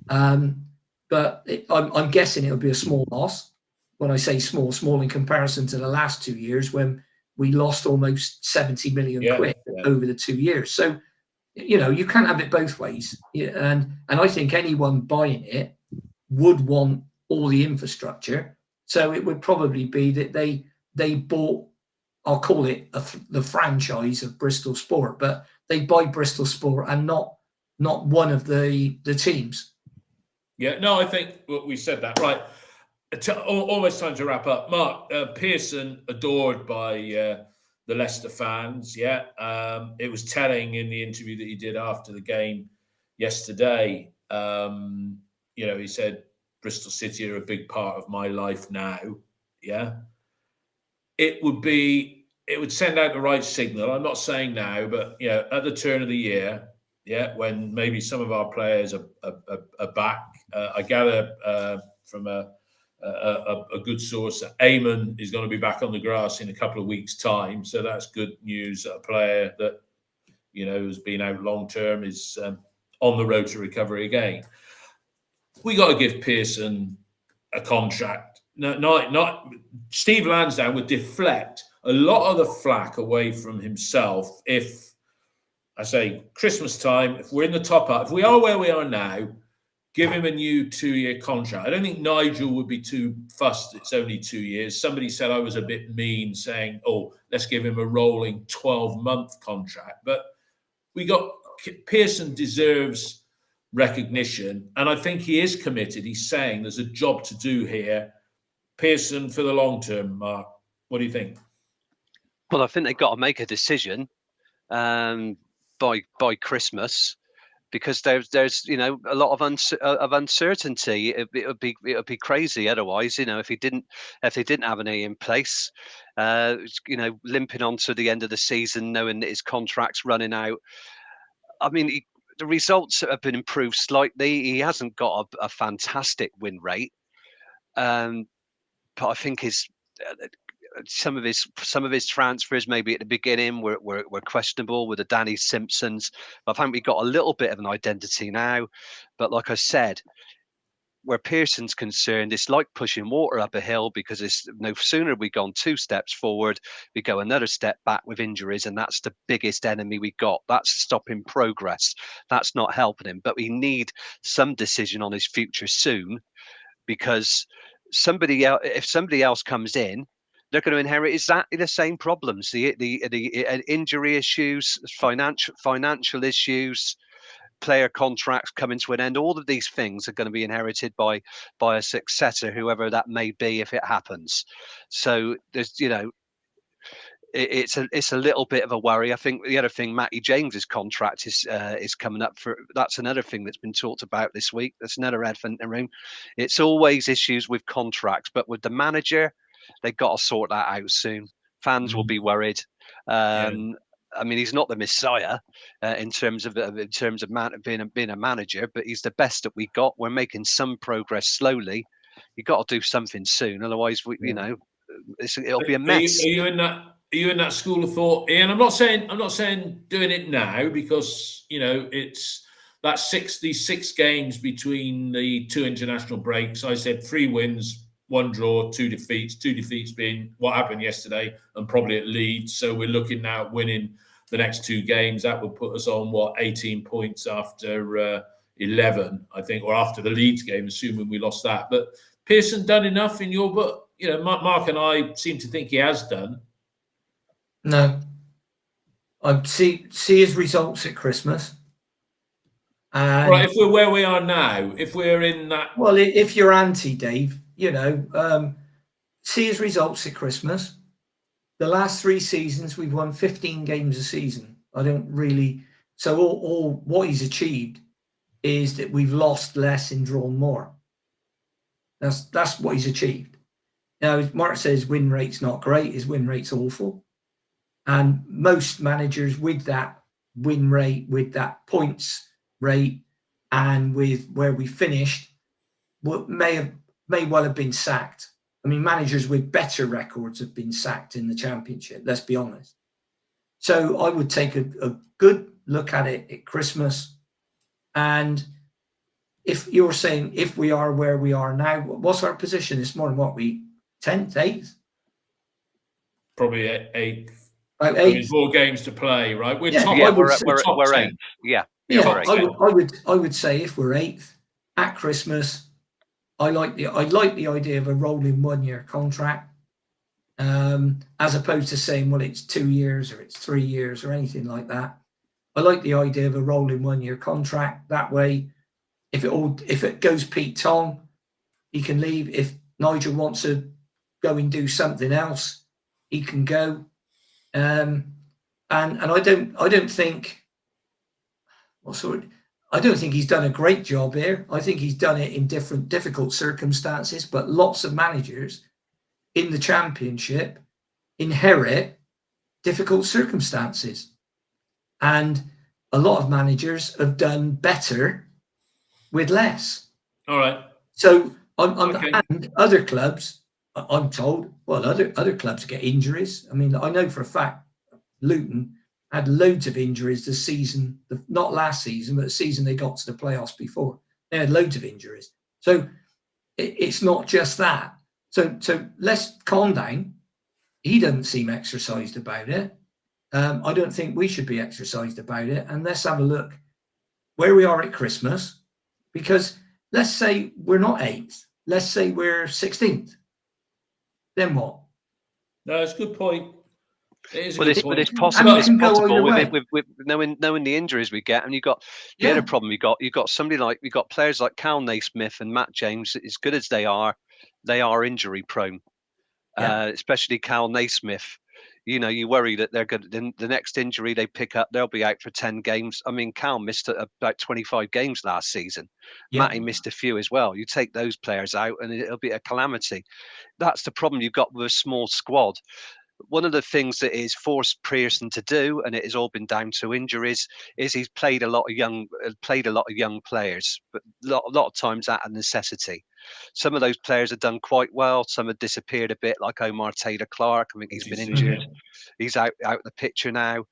But I'm guessing it'll be a small loss. When I say small in comparison to the last 2 years, when we lost almost 70 million quid over the 2 years. So, you can't have it both ways. And I think anyone buying it would want all the infrastructure. So it would probably be that they bought, I'll call it the franchise of Bristol Sport, but they buy Bristol Sport and not one of the teams. Yeah, no, I think we said that right. Almost time to wrap up. Mark, Pearson adored by the Leicester fans. Yeah, it was telling in the interview that he did after the game yesterday. He said Bristol City are a big part of my life now. Yeah, it would send out the right signal. I'm not saying now, but at the turn of the year, when maybe some of our players are back. I gather from a good source that Eamon is going to be back on the grass in a couple of weeks' time. So that's good news. A player that, has been out long term is on the road to recovery again. We got to give Pearson a contract. Not Steve Lansdown would deflect a lot of the flack away from himself if, I say, Christmas time, if we're in the top half, if we are where we are now, give him a new 2-year contract. I don't think Nigel would be too fussed. It's only 2 years. Somebody said I was a bit mean saying, let's give him a rolling 12-month contract. But Pearson deserves recognition. And I think he is committed. He's saying there's a job to do here. Pearson for the long term, Mark. What do you think? Well, I think they've got to make a decision by Christmas. Because there's a lot of uncertainty. It would be crazy otherwise. If they didn't have an E in place, limping on to the end of the season, knowing that his contract's running out. I mean, the results have been improved slightly. He hasn't got a fantastic win rate, but I think some of his transfers maybe at the beginning were questionable with the Danny Simpsons. I think we got a little bit of an identity now. But like I said, where Pearson's concerned, it's like pushing water up a hill, because it's no sooner we gone 2 steps forward, we go another step back with injuries, and that's the biggest enemy we got. That's stopping progress. That's not helping him. But we need some decision on his future soon, because if somebody else comes in, they're going to inherit exactly the same problems: the injury issues, financial issues, player contracts coming to an end. All of these things are going to be inherited by a successor, whoever that may be, if it happens. So there's, it's a little bit of a worry. I think the other thing, Matty James's contract is coming up for. That's another thing that's been talked about this week. That's another elephant in the room. It's always issues with contracts, but with the manager, they've got to sort that out soon. Fans will be worried. I mean, he's not the messiah in terms of being a manager, but he's the best that we got. We're making some progress slowly. You've got to do something soon, otherwise, it'll be a mess. Are you in that? Are you in that school of thought, Ian? I'm not saying doing it now, because it's these 6 games between the 2 international breaks. I said 3 wins, 1 draw, 2 defeats. 2 defeats being what happened yesterday and probably at Leeds. So we're looking now at winning the next 2 games. That would put us on 18 points after 11, I think, or after the Leeds game, assuming we lost that. But Pearson done enough in your book? Mark and I seem to think he has done. No. I see his results at Christmas. And right, if we're where we are now, if we're in that... Well, if you're anti, Dave, see his results at Christmas. The last 3 seasons, we've won 15 games a season. I don't really... So all what he's achieved is that we've lost less and drawn more. That's what he's achieved. Now, Mark says win rate's not great. His win rate's awful. And most managers with that win rate, with that points rate, and with where we finished, may well have been sacked. I mean, managers with better records have been sacked in the Championship, let's be honest. So I would take a good look at it at Christmas. And if you're saying if we are where we are now, what's our position this morning? What, we 10th, 8th? Probably 8th. About 8th. I mean, 4 games to play, right? We're top. Yeah, we're 8th. Yeah. I would say if we're 8th at Christmas, I like the idea of a rolling 1-year contract, as opposed to saying, well, it's 2 years or it's 3 years or anything like that. I like the idea of a rolling 1-year contract. That way, if it goes Pete Tong, he can leave. If Nigel wants to go and do something else, he can go. And I don't think he's done a great job here. I think he's done it in difficult circumstances, but lots of managers in the Championship inherit difficult circumstances. And a lot of managers have done better with less. All right. So and other clubs, I'm told, well, other clubs get injuries. I mean, I know for a fact Luton had loads of injuries this season, not last season, but the season they got to the playoffs before. They had loads of injuries. So it's not just that. So let's calm down. He doesn't seem exercised about it. I don't think we should be exercised about it. And let's have a look where we are at Christmas, because let's say we're not 8th. Let's say we're 16th. Then what? No, it's a good point. But it's possible. It's possible with knowing the injuries we get, and you've got the other problem. You've got players like Cal Naismith and Matt James. As good as they are injury prone. Especially Cal Naismith. You worry that they're going to, the next injury they pick up, they'll be out for 10 games. I mean, Cal missed about 25 games last season. Yeah. Matty missed a few as well. You take those players out and it'll be a calamity. That's the problem you've got with a small squad. One of the things that is forced Pearson to do, and it has all been down to injuries, is he's played a lot of young players, but a lot of times at a necessity. Some of those players have done quite well. Some have disappeared a bit, like Omar Taylor-Clark. I think he's been injured. He's out the picture now.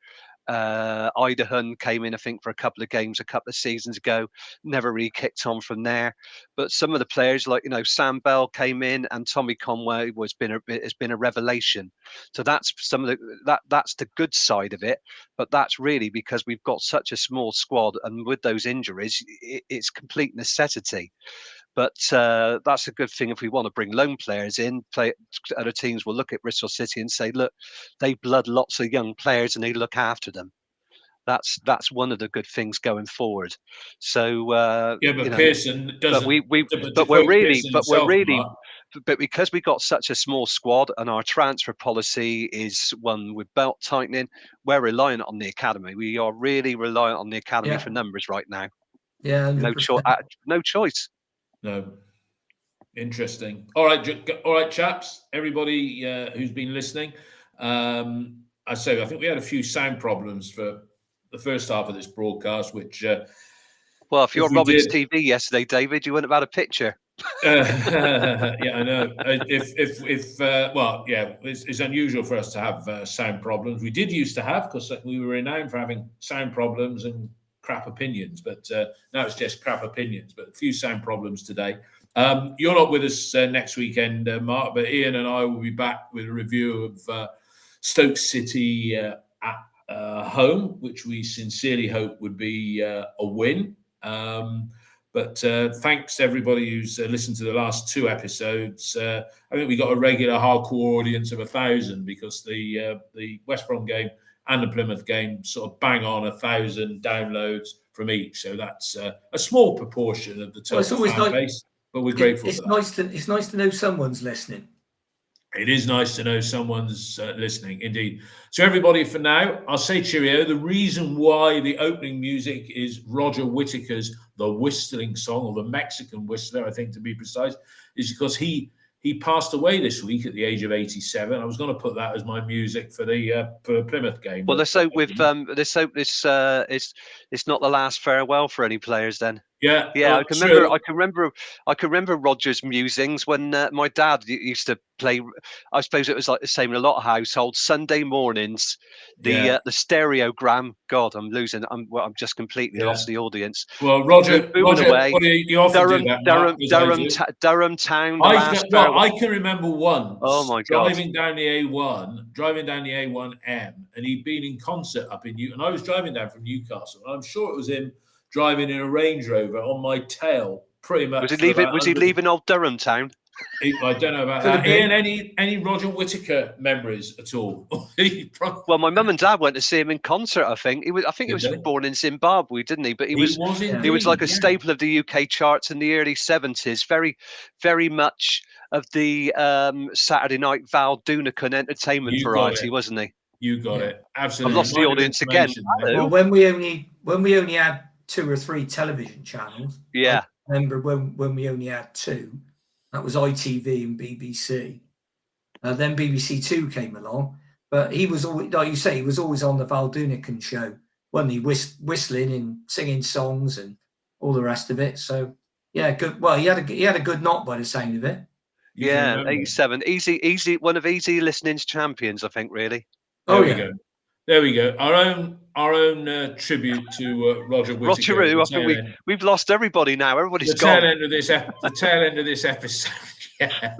Idaho came in, I think, for a couple of games a couple of seasons ago. Never really kicked on from there. But some of the players, like Sam Bell came in, and Tommy Conway has been a revelation. So that's that's the good side of it. But that's really because we've got such a small squad, and with those injuries, it's complete necessity. But that's a good thing if we want to bring loan players in. Other teams will look at Bristol City and say, look, they blood lots of young players and they look after them. That's one of the good things going forward. So but Pearson doesn't. But we're really, Mark. but because we got such a small squad and our transfer policy is one with belt tightening, we're reliant on the academy. We are really reliant on the academy for numbers right now. Yeah, 100%. No choice. No. Interesting. All right, chaps. Everybody who's been listening. I think we had a few sound problems for the first half of this broadcast, which. Well, if you're Robin's TV yesterday, David, you wouldn't have had a picture. Yeah, I know. It's unusual for us to have sound problems. We did used to have, because we were renowned for having sound problems and crap opinions, but now it's just crap opinions. But a few sound problems today. You're not with us next weekend, Mark, but Ian and I will be back with a review of Stoke City at home, which we sincerely hope would be a win. But thanks to everybody who's listened to the last two episodes. I think we got a regular hardcore audience of 1,000, because the West Brom game and the Plymouth game sort of bang on 1,000 downloads from each. So that's a small proportion of the total fan base. But we're grateful for that. It's nice to know someone's listening. It is nice to know someone's listening, indeed. So everybody, for now, I'll say cheerio. The reason why the opening music is Roger Whittaker's The Whistling Song, or the Mexican Whistler, I think, to be precise, is because he passed away this week at the age of 87. I was going to put that as my music for the Plymouth game. Well, let's hope it's not the last farewell for any players then. Yeah, I can remember Roger's musings when my dad used to play. I suppose it was like the same in a lot of households. Sunday mornings, the stereogram. God, I'm losing. I'm just completely lost the audience. Well, Roger, away. You often do that, Durham Town. I can remember once. Oh my God! Driving down the A1M, and he'd been in concert up in Newcastle, and I was driving down from Newcastle, and I'm sure it was him driving in a Range Rover on my tail, pretty much. Was he leaving old Durham Town? I don't know about that. Ian, any Roger Whittaker memories at all? Well, my mum and dad went to see him in concert. I think he was born in Zimbabwe, didn't he? But he was like a staple of the UK charts in the early 70s. Very, very much of the Saturday night Val Doonican entertainment variety, wasn't he? You got it. Absolutely. I've lost the audience again. Well, when we only had 2 or 3 television channels. Yeah. I remember when we only had 2. That was ITV and BBC. Then BBC Two came along, but he was always, like you say, he was always on the Val Doonican show, wasn't he? Whistling and singing songs and all the rest of it. So yeah, good. Well, he had a good knock by the sound of it. Yeah, 87. Easy. One of Easy Listening's champions, I think. Really. There we go. Our own tribute to Roger Whittaker. Roger, I think we've lost everybody now. Everybody's gone. The tail end of this episode. Yeah.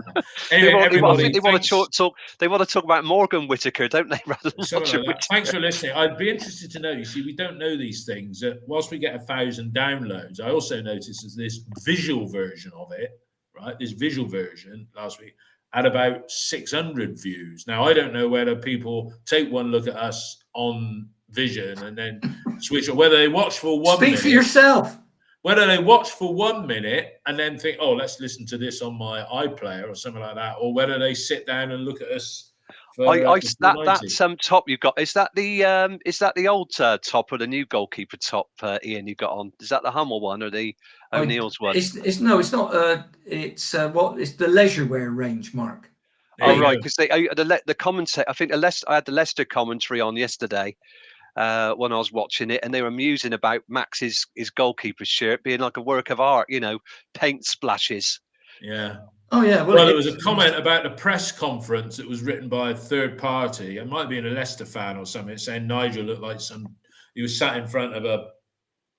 Anyway, I think they want to talk. They want to talk about Morgan Whittaker, don't they? Rather than Roger Whittaker. Thanks for listening. I'd be interested to know. You see, we don't know these things. Whilst we get 1,000 downloads, I also noticed there's this visual version of it. Right, this visual version last week had about 600 views. Now, I don't know whether people take one look at us on Vision and then switch, or whether they watch for 1 minute. Speak for yourself. Whether they watch for 1 minute and then think, oh, let's listen to this on my iPlayer or something like that, or whether they sit down and look at us. That top you've got, is that the old top or the new goalkeeper top, Ian, you got on? Is that the Hummel one or the O'Neill's one? It's not. It's the leisure wear range, Mark. Right, because the commentator, I think I had the Leicester commentary on yesterday when I was watching it, and they were musing about Max's his goalkeeper shirt being like a work of art, paint splashes. Yeah. Oh yeah, Well, there was a comment about the press conference that was written by a third party. It might be a Leicester fan or something, saying Nigel looked like he was sat in front of a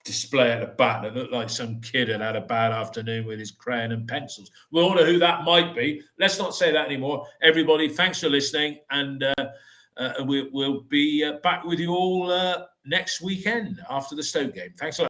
display at the back that looked like some kid had a bad afternoon with his crayon and pencils. We all know who that might be. Let's not say that anymore. Everybody, thanks for listening, and we'll be back with you all next weekend after the Stoke game. Thanks a lot.